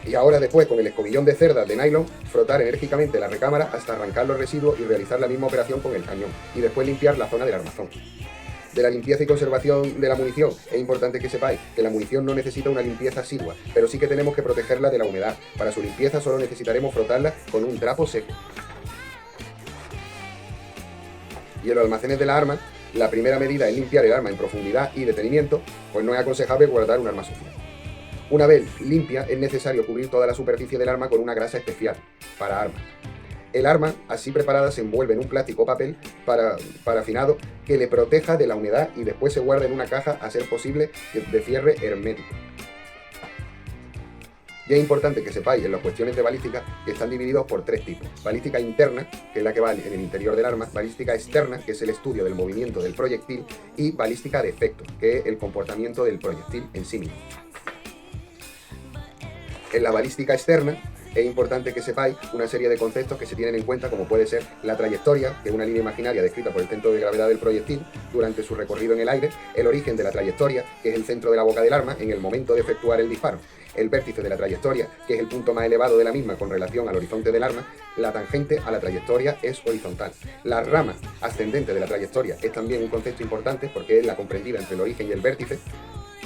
Y ahora después, con el escobillón de cerdas de nylon, frotar enérgicamente la recámara hasta arrancar los residuos y realizar la misma operación con el cañón. Y después limpiar la zona del armazón. De la limpieza y conservación de la munición, es importante que sepáis que la munición no necesita una limpieza asidua, pero sí que tenemos que protegerla de la humedad. Para su limpieza solo necesitaremos frotarla con un trapo seco. Y en los almacenes de la arma, la primera medida es limpiar el arma en profundidad y detenimiento, pues no es aconsejable guardar un arma sucia. Una vez limpia, es necesario cubrir toda la superficie del arma con una grasa especial para armas. El arma, así preparada, se envuelve en un plástico o papel parafinado que le proteja de la humedad y después se guarda en una caja, a ser posible, de cierre hermético. Y es importante que sepáis en las cuestiones de balística que están divididos por tres tipos. Balística interna, que es la que va en el interior del arma, balística externa, que es el estudio del movimiento del proyectil, y balística de efecto, que es el comportamiento del proyectil en sí mismo. En la balística externa es importante que sepáis una serie de conceptos que se tienen en cuenta, como puede ser la trayectoria, que es una línea imaginaria descrita por el centro de gravedad del proyectil durante su recorrido en el aire, el origen de la trayectoria, que es el centro de la boca del arma en el momento de efectuar el disparo, el vértice de la trayectoria, que es el punto más elevado de la misma con relación al horizonte del arma, la tangente a la trayectoria es horizontal. La rama ascendente de la trayectoria es también un concepto importante porque es la comprendida entre el origen y el vértice,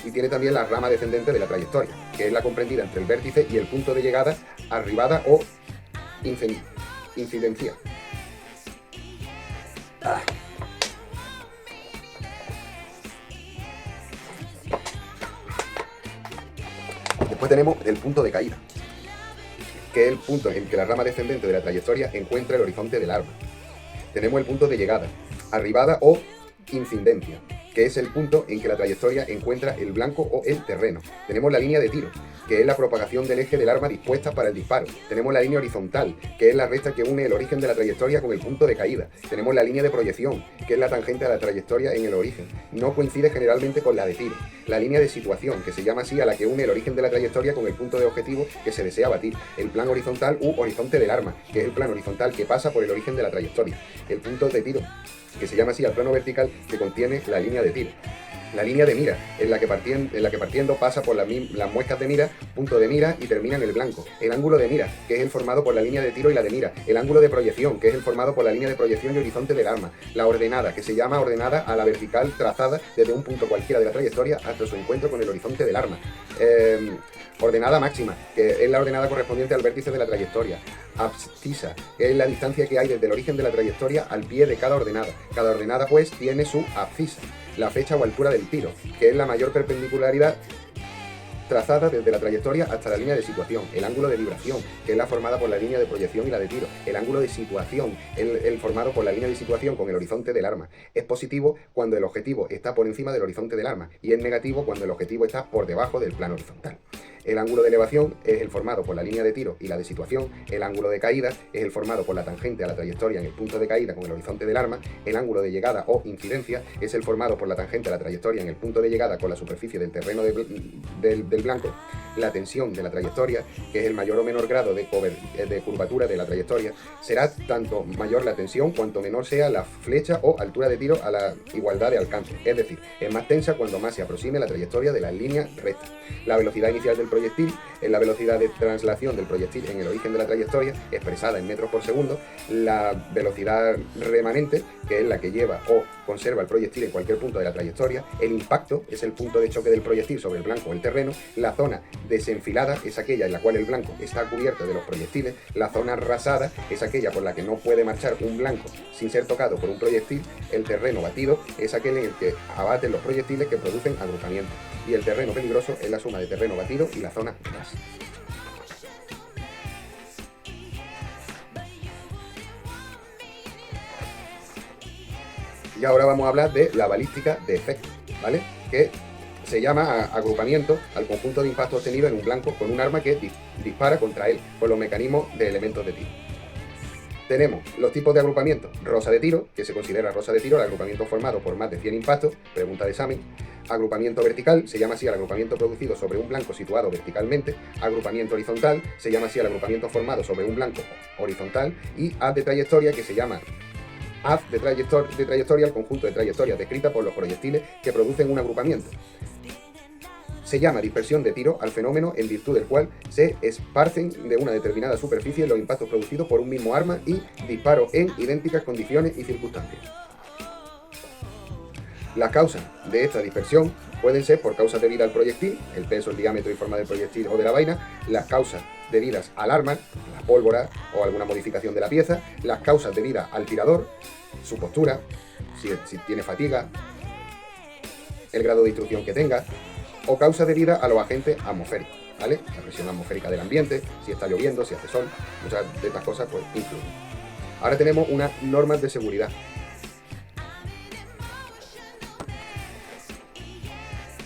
y tiene también la rama descendente de la trayectoria, que es la comprendida entre el vértice y el punto de llegada, arribada o incidencia. Después tenemos el punto de caída, que es el punto en que la rama descendente de la trayectoria encuentra el horizonte del arma. Tenemos el punto de llegada, arribada o incidencia, que es el punto en que la trayectoria encuentra el blanco o el terreno. Tenemos la línea de tiro, que es la propagación del eje del arma dispuesta para el disparo. Tenemos la línea horizontal, que es la recta que une el origen de la trayectoria con el punto de caída. Tenemos la línea de proyección, que es la tangente a la trayectoria en el origen. No coincide generalmente con la de tiro. La línea de situación, que se llama así a la que une el origen de la trayectoria con el punto de objetivo que se desea batir. El plano horizontal u horizonte del arma, que es el plano horizontal que pasa por el origen de la trayectoria. El punto de tiro, que se llama así al plano vertical que contiene la línea de tiro. La línea de mira, en la que partiendo pasa por las muescas de mira, punto de mira y termina en el blanco. El ángulo de mira, que es el formado por la línea de tiro y la de mira. El ángulo de proyección, que es el formado por la línea de proyección y horizonte del arma. La ordenada, que se llama ordenada a la vertical trazada desde un punto cualquiera de la trayectoria hasta su encuentro con el horizonte del arma. Ordenada máxima, que es la ordenada correspondiente al vértice de la trayectoria. Abscisa, que es la distancia que hay desde el origen de la trayectoria al pie de cada ordenada. Cada ordenada, pues, tiene su abscisa, la fecha o altura del tiro, que es la mayor perpendicularidad trazada desde la trayectoria hasta la línea de situación. El ángulo de vibración, que es la formada por la línea de proyección y la de tiro. El ángulo de situación, el formado por la línea de situación con el horizonte del arma. Es positivo cuando el objetivo está por encima del horizonte del arma y es negativo cuando el objetivo está por debajo del plano horizontal. El ángulo de elevación es el formado por la línea de tiro y la de situación. El ángulo de caída es el formado por la tangente a la trayectoria en el punto de caída con el horizonte del arma. El ángulo de llegada o incidencia es el formado por la tangente a la trayectoria en el punto de llegada con la superficie del terreno del blanco. La tensión de la trayectoria, que es el mayor o menor grado de curvatura de la trayectoria, será tanto mayor la tensión cuanto menor sea la flecha o altura de tiro a la igualdad de alcance. Es decir, es más tensa cuando más se aproxime la trayectoria de la línea recta. La velocidad inicial del proyectil es la velocidad de traslación del proyectil en el origen de la trayectoria, expresada en metros por segundo. La velocidad remanente, que es la que lleva o conserva el proyectil en cualquier punto de la trayectoria. El impacto es el punto de choque del proyectil sobre el blanco o el terreno. La zona desenfilada es aquella en la cual el blanco está cubierto de los proyectiles. La zona rasada es aquella por la que no puede marchar un blanco sin ser tocado por un proyectil. El terreno batido es aquel en el que abaten los proyectiles que producen agrupamiento. Y el terreno peligroso es la suma de terreno batido y la zona ras. Y ahora vamos a hablar de la balística de efecto, ¿vale? Que se llama agrupamiento al conjunto de impacto obtenido en un blanco con un arma que dispara contra él, con los mecanismos de elementos de tiro. Tenemos los tipos de agrupamiento. Rosa de tiro, que se considera rosa de tiro el agrupamiento formado por más de 100 impactos, pregunta de examen. Agrupamiento vertical, se llama así al agrupamiento producido sobre un blanco situado verticalmente. Agrupamiento horizontal, se llama así al agrupamiento formado sobre un blanco horizontal. Y haz de trayectoria, que se llama haz de trayectoria al conjunto de trayectorias descritas por los proyectiles que producen un agrupamiento. Se llama dispersión de tiro al fenómeno en virtud del cual se esparcen de una determinada superficie los impactos producidos por un mismo arma y disparo en idénticas condiciones y circunstancias. Las causas de esta dispersión pueden ser por causas debidas al proyectil, el peso, el diámetro y forma del proyectil o de la vaina, las causas debidas al arma, la pólvora o alguna modificación de la pieza, las causas debidas al tirador, su postura, si tiene fatiga, el grado de instrucción que tenga, o causas debidas a los agentes atmosféricos, ¿vale? La presión atmosférica del ambiente, si está lloviendo, si hace sol, muchas de estas cosas pues influyen. Ahora tenemos unas normas de seguridad.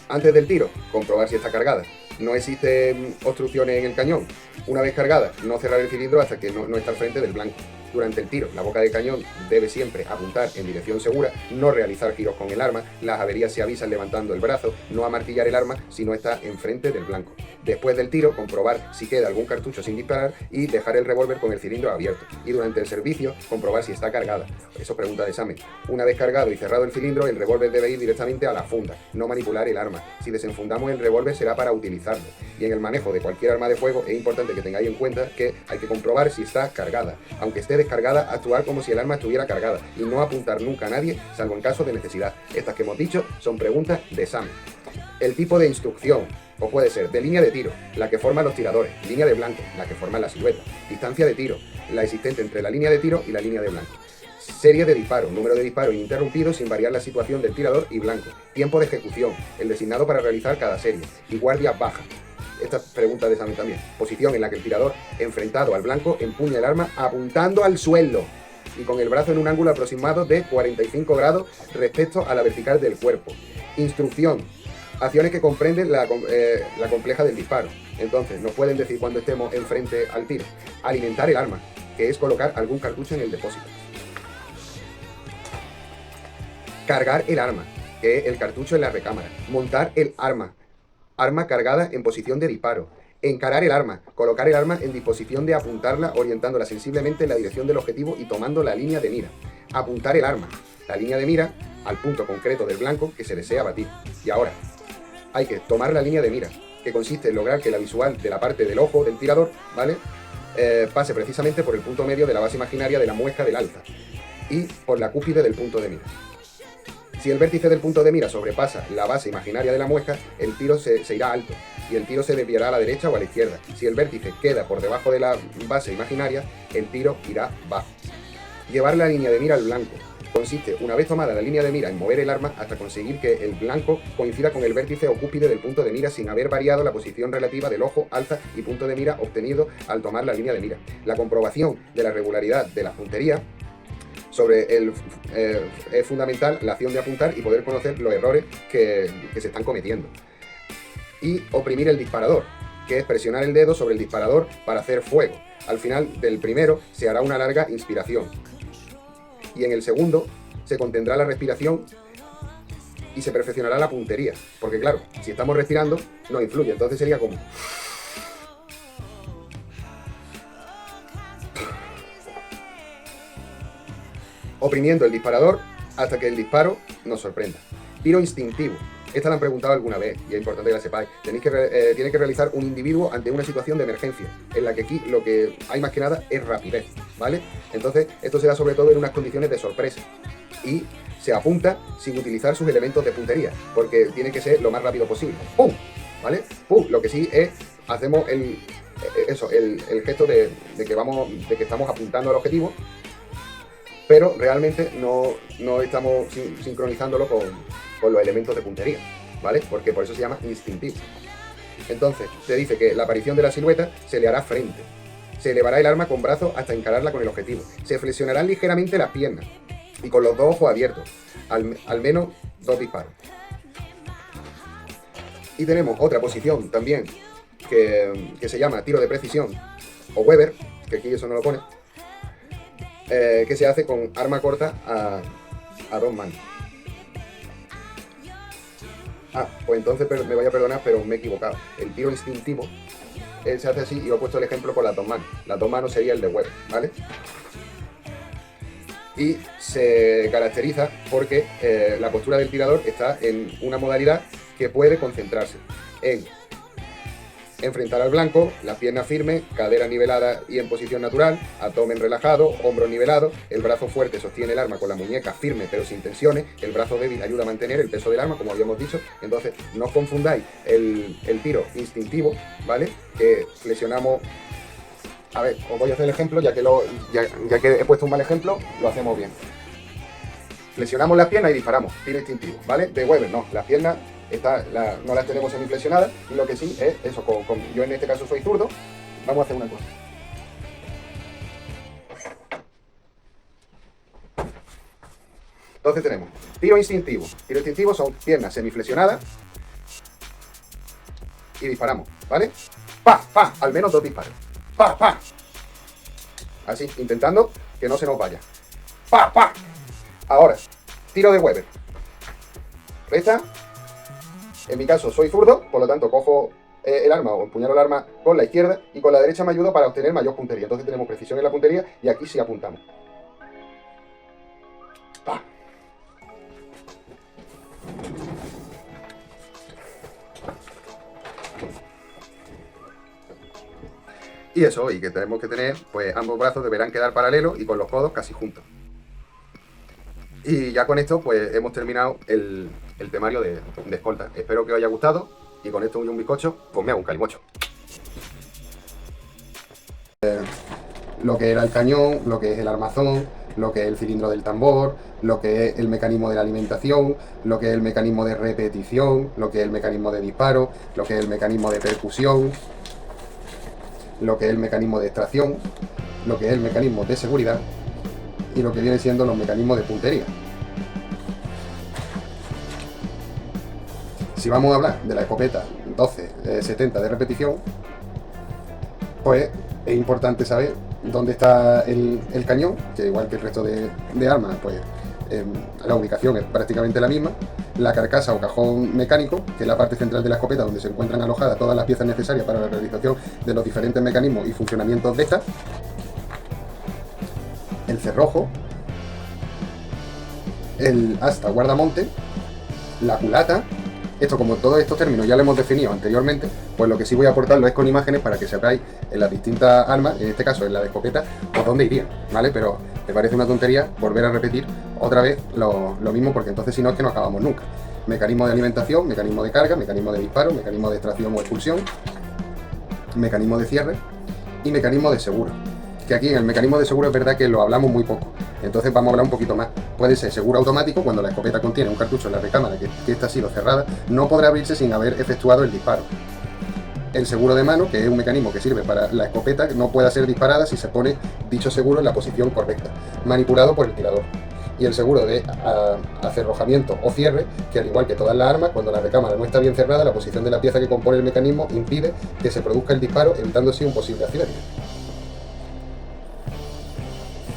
Antes del tiro, comprobar si está cargada. No existen obstrucciones en el cañón. Una vez cargada, no cerrar el cilindro hasta que no está al frente del blanco. Durante el tiro, la boca del cañón debe siempre apuntar en dirección segura, no realizar giros con el arma, las averías se avisan levantando el brazo, no amartillar el arma si no está enfrente del blanco. Después del tiro, comprobar si queda algún cartucho sin disparar y dejar el revólver con el cilindro abierto. Y durante el servicio, comprobar si está cargada. Eso pregunta de examen. Una vez cargado y cerrado el cilindro, el revólver debe ir directamente a la funda, no manipular el arma. Si desenfundamos el revólver será para utilizarlo. Y en el manejo de cualquier arma de fuego es importante que tengáis en cuenta que hay que comprobar si está cargada. Aunque esté descargada, actuar como si el arma estuviera cargada y no apuntar nunca a nadie, salvo en caso de necesidad. Estas que hemos dicho son preguntas de examen. El tipo de instrucción, o puede ser de línea de tiro, la que forman los tiradores, línea de blanco, la que forma la silueta, distancia de tiro, la existente entre la línea de tiro y la línea de blanco. Serie de disparo, número de disparos ininterrumpidos sin variar la situación del tirador y blanco. Tiempo de ejecución, el designado para realizar cada serie. Y guardia baja. Esta pregunta de examen también. Posición en la que el tirador, enfrentado al blanco, empuña el arma apuntando al suelo y con el brazo en un ángulo aproximado de 45 grados respecto a la vertical del cuerpo. Instrucción. Acciones que comprenden la compleja del disparo. Entonces, nos pueden decir cuando estemos enfrente al tiro. Alimentar el arma, que es colocar algún cartucho en el depósito. Cargar el arma, que es el cartucho en la recámara. Montar el arma. Arma cargada en posición de disparo. Encarar el arma, colocar el arma en disposición de apuntarla orientándola sensiblemente en la dirección del objetivo y tomando la línea de mira. Apuntar el arma, la línea de mira, al punto concreto del blanco que se desea batir. Y ahora, hay que tomar la línea de mira, que consiste en lograr que la visual de la parte del ojo del tirador, ¿vale? Pase precisamente por el punto medio de la base imaginaria de la muesca del alza y por la cúspide del punto de mira. Si el vértice del punto de mira sobrepasa la base imaginaria de la muesca, el tiro se irá alto y el tiro se desviará a la derecha o a la izquierda. Si el vértice queda por debajo de la base imaginaria, el tiro irá bajo. Llevar la línea de mira al blanco. Consiste, una vez tomada la línea de mira, en mover el arma hasta conseguir que el blanco coincida con el vértice o cúspide del punto de mira sin haber variado la posición relativa del ojo, alza y punto de mira obtenido al tomar la línea de mira. La comprobación de la regularidad de la puntería es fundamental la acción de apuntar y poder conocer los errores que se están cometiendo. Y oprimir el disparador, que es presionar el dedo sobre el disparador para hacer fuego. Al final del primero se hará una larga inspiración y en el segundo se contendrá la respiración y se perfeccionará la puntería, porque claro, si estamos respirando no influye, entonces sería como... oprimiendo el disparador hasta que el disparo nos sorprenda. Tiro instintivo. Esta la han preguntado alguna vez y es importante que la sepáis. Tiene que realizar un individuo ante una situación de emergencia, en la que aquí lo que hay más que nada es rapidez, ¿vale? Entonces, esto se da sobre todo en unas condiciones de sorpresa y se apunta sin utilizar sus elementos de puntería, porque tiene que ser lo más rápido posible. ¡Pum! ¿Vale? ¡Pum! Lo que sí es, hacemos el gesto de que estamos apuntando al objetivo, pero realmente no estamos sincronizándolo con los elementos de puntería, ¿vale? Porque por eso se llama instintivo. Entonces, se dice que la aparición de la silueta se le hará frente. Se elevará el arma con brazos hasta encararla con el objetivo. Se flexionarán ligeramente las piernas y con los dos ojos abiertos, al menos 2 disparos. Y tenemos otra posición también que se llama tiro de precisión o Weber, que aquí eso no lo pone, que se hace con arma corta a 2 manos. Pues entonces me vaya a perdonar, pero me he equivocado. El tiro instintivo se hace así y os he puesto el ejemplo con las 2 manos. Las 2 manos sería el de Weber, ¿vale? Y se caracteriza porque la postura del tirador está en una modalidad que puede concentrarse. en enfrentar al blanco, las piernas firmes, cadera nivelada y en posición natural, abdomen relajado, hombros nivelados, el brazo fuerte sostiene el arma con la muñeca firme pero sin tensiones, el brazo débil ayuda a mantener el peso del arma, como habíamos dicho. Entonces no os confundáis el tiro instintivo, ¿vale? Que flexionamos. A ver, os voy a hacer el ejemplo, ya que he puesto un mal ejemplo, lo hacemos bien. Flexionamos las piernas y disparamos, tiro instintivo, ¿vale? De Weber, no, las piernas no las tenemos semiflexionadas, y lo que sí es eso, yo en este caso soy zurdo, vamos a hacer una cosa. Entonces tenemos tiro instintivo. Tiro instintivo son piernas semiflexionadas y disparamos, ¿vale? ¡Pa! ¡Pa! Al menos 2 disparos. ¡Pa! ¡Pa! Así, intentando que no se nos vaya. ¡Pa! ¡Pa! Ahora, tiro de Weber. Recta. En mi caso soy zurdo, por lo tanto cojo el arma o empuñalo el arma con la izquierda y con la derecha me ayuda para obtener mayor puntería. Entonces tenemos precisión en la puntería y aquí sí apuntamos. ¡Pa! Y eso, y que tenemos que tener, pues ambos brazos deberán quedar paralelos y con los codos casi juntos. Y ya con esto, pues hemos terminado el temario de escolta. Espero que os haya gustado y con esto un bizcocho, pues me hago un calimocho. Lo que era el cañón, lo que es el armazón, lo que es el cilindro del tambor, lo que es el mecanismo de la alimentación, lo que es el mecanismo de repetición, lo que es el mecanismo de disparo, lo que es el mecanismo de percusión, lo que es el mecanismo de extracción, lo que es el mecanismo de seguridad y lo que viene siendo los mecanismos de puntería. Si vamos a hablar de la escopeta 12-70 de repetición, pues es importante saber dónde está el cañón, que igual que el resto de armas, pues la ubicación es prácticamente la misma. La carcasa o cajón mecánico, que es la parte central de la escopeta donde se encuentran alojadas todas las piezas necesarias para la realización de los diferentes mecanismos y funcionamientos de estas. El cerrojo, el asta guardamonte, la culata. Esto, como todos estos términos ya lo hemos definido anteriormente, pues lo que sí voy a aportarlo es con imágenes para que sepáis en las distintas armas, en este caso en la de escopeta, pues dónde irían, ¿vale? Pero me parece una tontería volver a repetir otra vez lo mismo, porque entonces si no es que no acabamos nunca. Mecanismo de alimentación, mecanismo de carga, mecanismo de disparo, mecanismo de extracción o expulsión, mecanismo de cierre y mecanismo de seguro. Que aquí en el mecanismo de seguro es verdad que lo hablamos muy poco, entonces vamos a hablar un poquito más. Puede ser seguro automático cuando la escopeta contiene un cartucho en la recámara que esta ha sido cerrada, no podrá abrirse sin haber efectuado el disparo. El seguro de mano, que es un mecanismo que sirve para la escopeta que no pueda ser disparada si se pone dicho seguro en la posición correcta, manipulado por el tirador. Y el seguro de acerrojamiento o cierre, que al igual que todas las armas, cuando la recámara no está bien cerrada, la posición de la pieza que compone el mecanismo impide que se produzca el disparo, evitando así un posible accidente.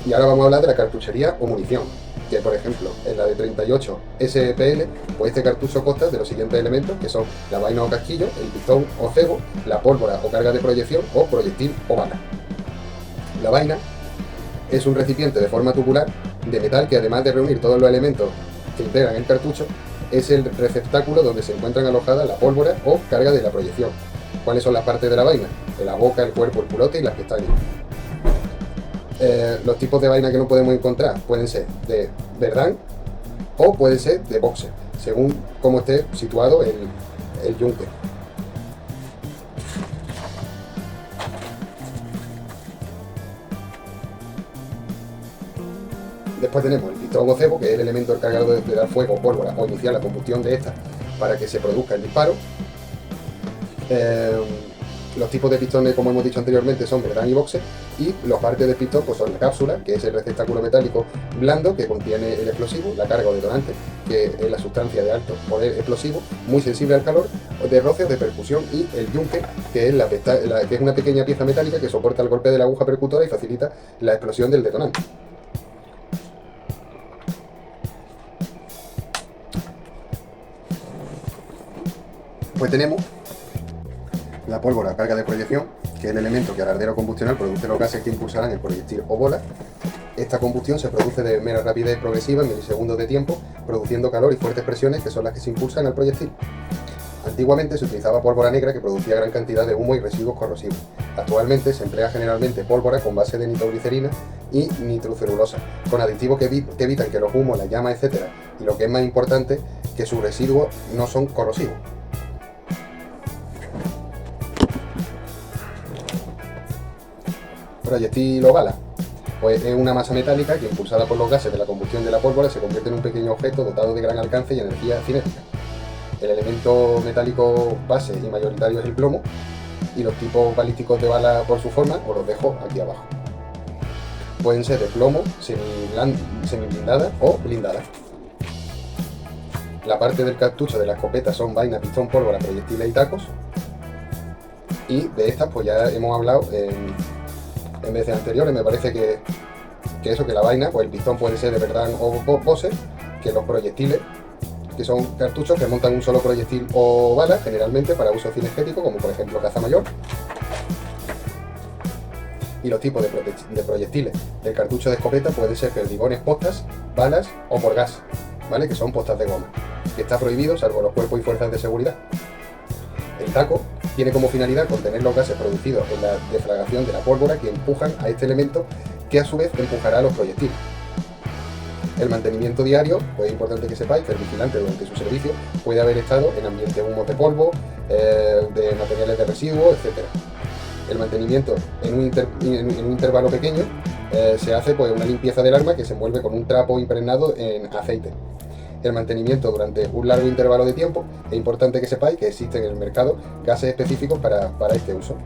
Y ahora vamos a hablar de la cartuchería o munición, que por ejemplo en la de 38 SPL, pues este cartucho consta de los siguientes elementos, que son la vaina o casquillo, el pistón o cebo, la pólvora o carga de proyección o proyectil o bala. La vaina es un recipiente de forma tubular de metal que, además de reunir todos los elementos que integran el cartucho, es el receptáculo donde se encuentran alojadas la pólvora o carga de la proyección. ¿Cuáles son las partes de la vaina? La boca, el cuerpo, el culote y las pestañas. Los tipos de vaina que no podemos encontrar pueden ser de verdán o pueden ser de boxer, según cómo esté situado el yunque. Después tenemos el pistón o cebo, que es el elemento encargado de dar fuego, pólvora o iniciar la combustión de esta para que se produzca el disparo. Los tipos de pistones, como hemos dicho anteriormente, son verdán y boxer, y los partes del pistón pues son la cápsula, que es el receptáculo metálico blando que contiene el explosivo, la carga o detonante, que es la sustancia de alto poder explosivo, muy sensible al calor, de roces, de percusión, y el yunque, que es una pequeña pieza metálica que soporta el golpe de la aguja percutora y facilita la explosión del detonante. Pues tenemos la pólvora carga de proyección, que es el elemento que al arder o combustionar produce los gases que impulsarán el proyectil o bola. Esta combustión se produce de mera rapidez progresiva en milisegundos de tiempo, produciendo calor y fuertes presiones que son las que se impulsan al proyectil. Antiguamente se utilizaba pólvora negra que producía gran cantidad de humo y residuos corrosivos. Actualmente se emplea generalmente pólvora con base de nitroglicerina y nitrocelulosa, con aditivos que evitan que los humos, la llama, etc. Y lo que es más importante, que sus residuos no son corrosivos. Proyectil o bala. Pues es una masa metálica que, impulsada por los gases de la combustión de la pólvora, se convierte en un pequeño objeto dotado de gran alcance y energía cinética. El elemento metálico base y mayoritario es el plomo, y los tipos balísticos de bala por su forma os los dejo aquí abajo. Pueden ser de plomo, semi-blindada o blindada. La parte del cartucho de la escopeta son vaina, pistón, pólvora, proyectiles y tacos. Y de estas pues ya hemos hablado en veces anteriores. Me parece que la vaina, pues el pistón puede ser de verdad o Bose, que los proyectiles, que son cartuchos que montan un solo proyectil o bala, generalmente para uso cinegético, como por ejemplo caza mayor. Y los tipos de proyectiles del cartucho de escopeta pueden ser perdigones, postas, balas o por gas, ¿vale? Que son postas de goma, que está prohibido salvo los cuerpos y fuerzas de seguridad. El taco tiene como finalidad contener los gases producidos en la deflagración de la pólvora que empujan a este elemento, que a su vez empujará a los proyectiles. El mantenimiento diario, pues es importante que sepáis que el vigilante durante su servicio puede haber estado en ambiente humos de polvo, de materiales de residuos, etc. El mantenimiento en un intervalo pequeño se hace pues una limpieza del arma que se envuelve con un trapo impregnado en aceite. El mantenimiento durante un largo intervalo de tiempo, es importante que sepáis que existen en el mercado gases específicos para este uso.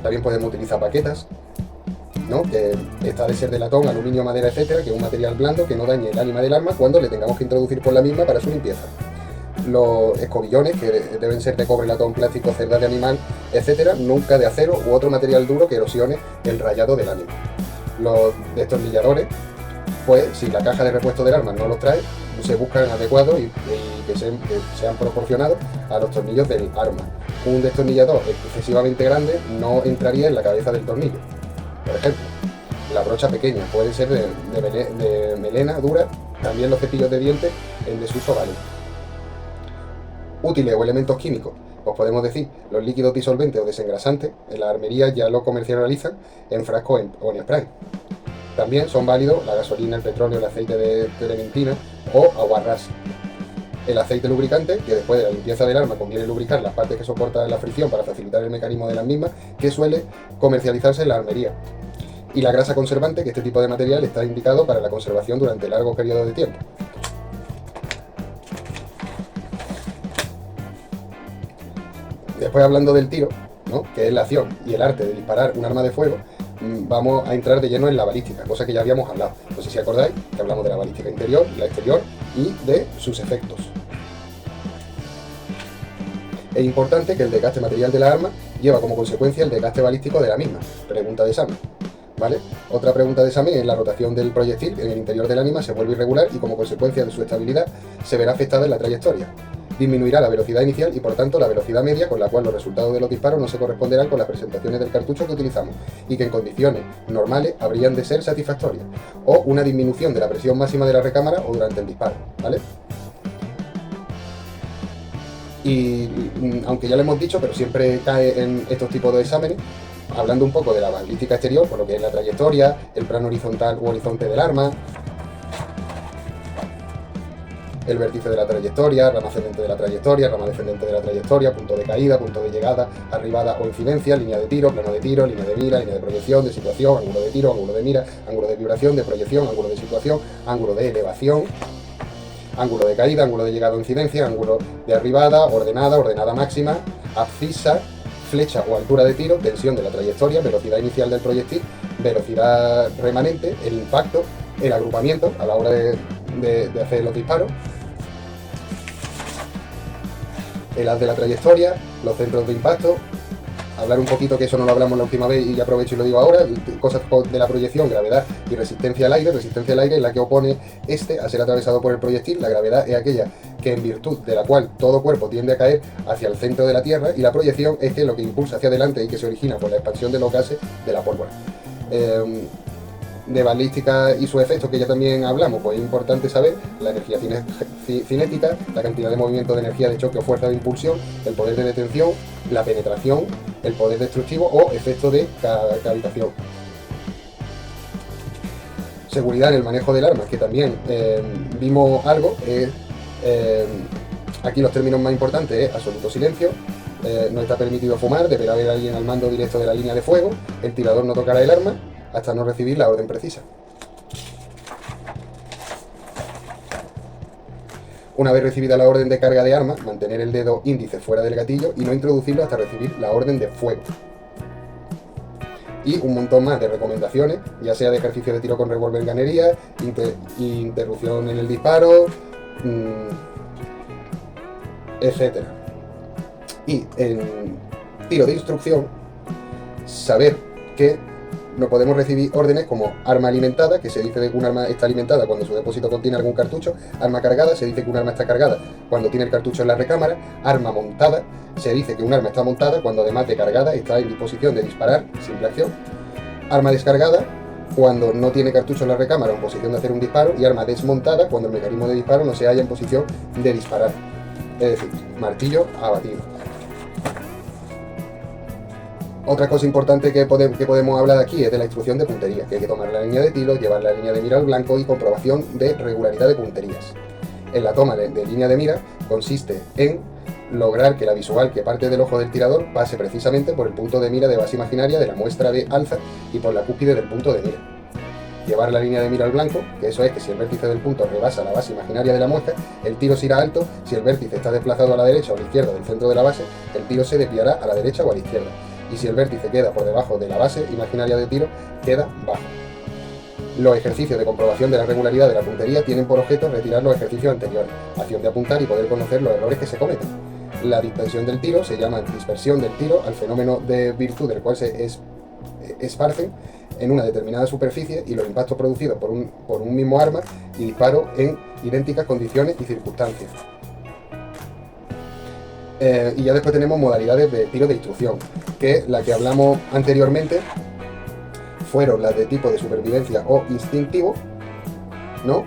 También podemos utilizar baquetas, ¿no? Que está de ser de latón, aluminio, madera, etcétera, que es un material blando que no dañe el ánima del arma cuando le tengamos que introducir por la misma para su limpieza. Los escobillones, que deben ser de cobre, latón, plástico, cerdas de animal, etcétera, nunca de acero u otro material duro que erosione el rayado del ánima. Los destornilladores, pues si la caja de repuesto del arma no los trae, se buscan adecuados y que sean proporcionados a los tornillos del arma. Un destornillador excesivamente grande no entraría en la cabeza del tornillo. Por ejemplo, la brocha pequeña puede ser de melena dura, también los cepillos de dientes en desuso valen. Útiles o elementos químicos, os podemos decir, los líquidos disolventes o desengrasantes, en la armería ya lo comercializan en frasco o en spray. También son válidos la gasolina, el petróleo, el aceite de trementina o aguarrás. El aceite lubricante, que después de la limpieza del arma conviene lubricar las partes que soportan la fricción para facilitar el mecanismo de las mismas, que suele comercializarse en la armería. Y la grasa conservante, que este tipo de material está indicado para la conservación durante largos periodos de tiempo. Después, hablando del tiro, ¿no? Que es la acción y el arte de disparar un arma de fuego, vamos a entrar de lleno en la balística, cosa que ya habíamos hablado. No sé si acordáis que hablamos de la balística interior, la exterior y de sus efectos. Es importante que el desgaste material de la arma lleva como consecuencia el desgaste balístico de la misma. Pregunta de examen, ¿vale? Otra pregunta de examen es la rotación del proyectil en el interior del ánima se vuelve irregular y como consecuencia de su estabilidad se verá afectada en la trayectoria. Disminuirá la velocidad inicial y por tanto la velocidad media con la cual los resultados de los disparos no se corresponderán con las presentaciones del cartucho que utilizamos y que en condiciones normales habrían de ser satisfactorias, o una disminución de la presión máxima de la recámara o durante el disparo, ¿vale? Y aunque ya lo hemos dicho, pero siempre cae en estos tipos de exámenes, hablando un poco de la balística exterior, por lo que es la trayectoria, el plano horizontal u horizonte del arma, el vértice de la trayectoria, rama ascendente de la trayectoria, rama descendente de la trayectoria, punto de caída, punto de llegada, arribada o incidencia, línea de tiro, plano de tiro, línea de mira, línea de proyección, de situación, ángulo de tiro, ángulo de mira, ángulo de vibración, de proyección, ángulo de situación, ángulo de elevación, ángulo de caída, ángulo de llegada o incidencia, ángulo de arribada, ordenada máxima, abscisa, flecha o altura de tiro, tensión de la trayectoria, velocidad inicial del proyectil, velocidad remanente, el impacto, el agrupamiento a la hora de hacer los disparos, el haz de la trayectoria, los centros de impacto, hablar un poquito, que eso no lo hablamos la última vez y aprovecho y lo digo ahora, cosas de la proyección, gravedad y resistencia al aire. Resistencia al aire es la que opone a ser atravesado por el proyectil. La gravedad es aquella que en virtud de la cual todo cuerpo tiende a caer hacia el centro de la Tierra, y la proyección es que lo que impulsa hacia adelante y que se origina por la expansión de los gases de la pólvora. de balística y sus efectos, que ya también hablamos, pues es importante saber la energía cinética, la cantidad de movimiento de energía de choque o fuerza de impulsión, el poder de detención, la penetración, el poder destructivo o efecto de cavitación. Seguridad en el manejo del arma, que también vimos algo, aquí los términos más importantes es absoluto silencio, no está permitido fumar, deberá haber alguien al mando directo de la línea de fuego, el tirador no tocará el arma hasta no recibir la orden precisa. Una vez recibida la orden de carga de arma, mantener el dedo índice fuera del gatillo y no introducirlo hasta recibir la orden de fuego. Y un montón más de recomendaciones, ya sea de ejercicio de tiro con revólver en ganería, interrupción en el disparo, etc. Y en tiro de instrucción, saber que no podemos recibir órdenes como arma alimentada, que se dice que un arma está alimentada cuando su depósito contiene algún cartucho, arma cargada, se dice que un arma está cargada cuando tiene el cartucho en la recámara, arma montada, se dice que un arma está montada cuando además de cargada está en disposición de disparar, simple acción, arma descargada cuando no tiene cartucho en la recámara o en posición de hacer un disparo, y arma desmontada cuando el mecanismo de disparo no se halla en posición de disparar, es decir, martillo abatido. Otra cosa importante que podemos hablar aquí es de la instrucción de puntería, que hay que tomar la línea de tiro, llevar la línea de mira al blanco y comprobación de regularidad de punterías. En la toma de línea de mira consiste en lograr que la visual que parte del ojo del tirador pase precisamente por el punto de mira de base imaginaria de la muestra de alza y por la cúspide del punto de mira. Llevar la línea de mira al blanco, que eso es que si el vértice del punto rebasa la base imaginaria de la muesca, el tiro se irá alto. Si el vértice está desplazado a la derecha o a la izquierda del centro de la base, el tiro se desviará a la derecha o a la izquierda. Y si el vértice queda por debajo de la base imaginaria de tiro, queda bajo. Los ejercicios de comprobación de la regularidad de la puntería tienen por objeto retirar los ejercicios anteriores, acción de apuntar y poder conocer los errores que se cometen. La dispersión del tiro se llama dispersión del tiro al fenómeno de virtud del cual se esparcen en una determinada superficie y los impactos producidos por un mismo arma y disparo en idénticas condiciones y circunstancias. Y ya después tenemos modalidades de tiro de instrucción, que la que hablamos anteriormente fueron las de tipo de supervivencia o instintivo, ¿no?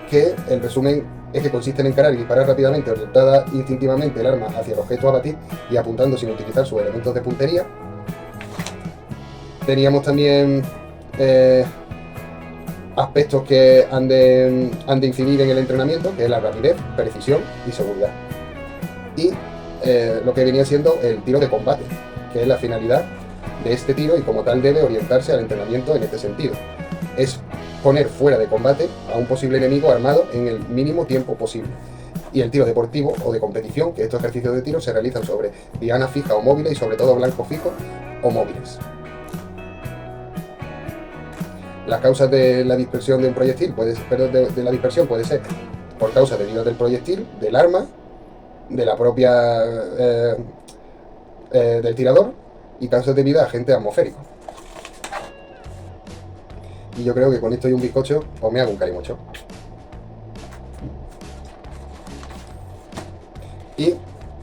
Que el resumen es que consiste en encarar y disparar rápidamente, orientada instintivamente el arma hacia el objeto a abatir y apuntando sin utilizar sus elementos de puntería. Teníamos también aspectos que han de incidir en el entrenamiento, que es la rapidez, precisión y seguridad. Y lo que venía siendo el tiro de combate, que es la finalidad de este tiro y como tal debe orientarse al entrenamiento en este sentido. Es poner fuera de combate a un posible enemigo armado en el mínimo tiempo posible. Y el tiro deportivo o de competición, que estos ejercicios de tiro se realizan sobre dianas fijas o móviles y sobre todo blancos fijos o móviles. Las causas de la dispersión de un proyectil, de la dispersión puede ser por causa de vida del proyectil, del arma, de la propia del tirador y causas de vida a agente atmosférico. Y yo creo que con esto y un bizcocho os me hago un calimocho. Y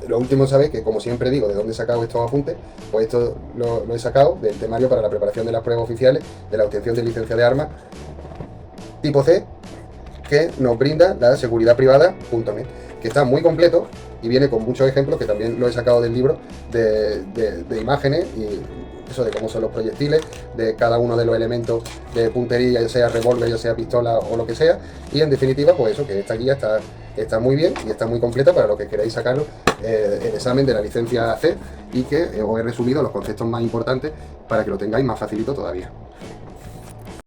lo último, sabéis que, como siempre digo, de dónde he sacado estos apuntes, pues esto lo he sacado del temario para la preparación de las pruebas oficiales de la obtención de licencia de armas tipo C, que nos brinda la seguridadprivada.net, que está muy completo y viene con muchos ejemplos, que también lo he sacado del libro, de imágenes y eso de cómo son los proyectiles, de cada uno de los elementos de puntería, ya sea revólver, ya sea pistola o lo que sea, y en definitiva, pues eso, que esta guía está muy bien y está muy completa para los que queráis sacarlo el examen de la licencia C, y que os he resumido los conceptos más importantes para que lo tengáis más facilito todavía.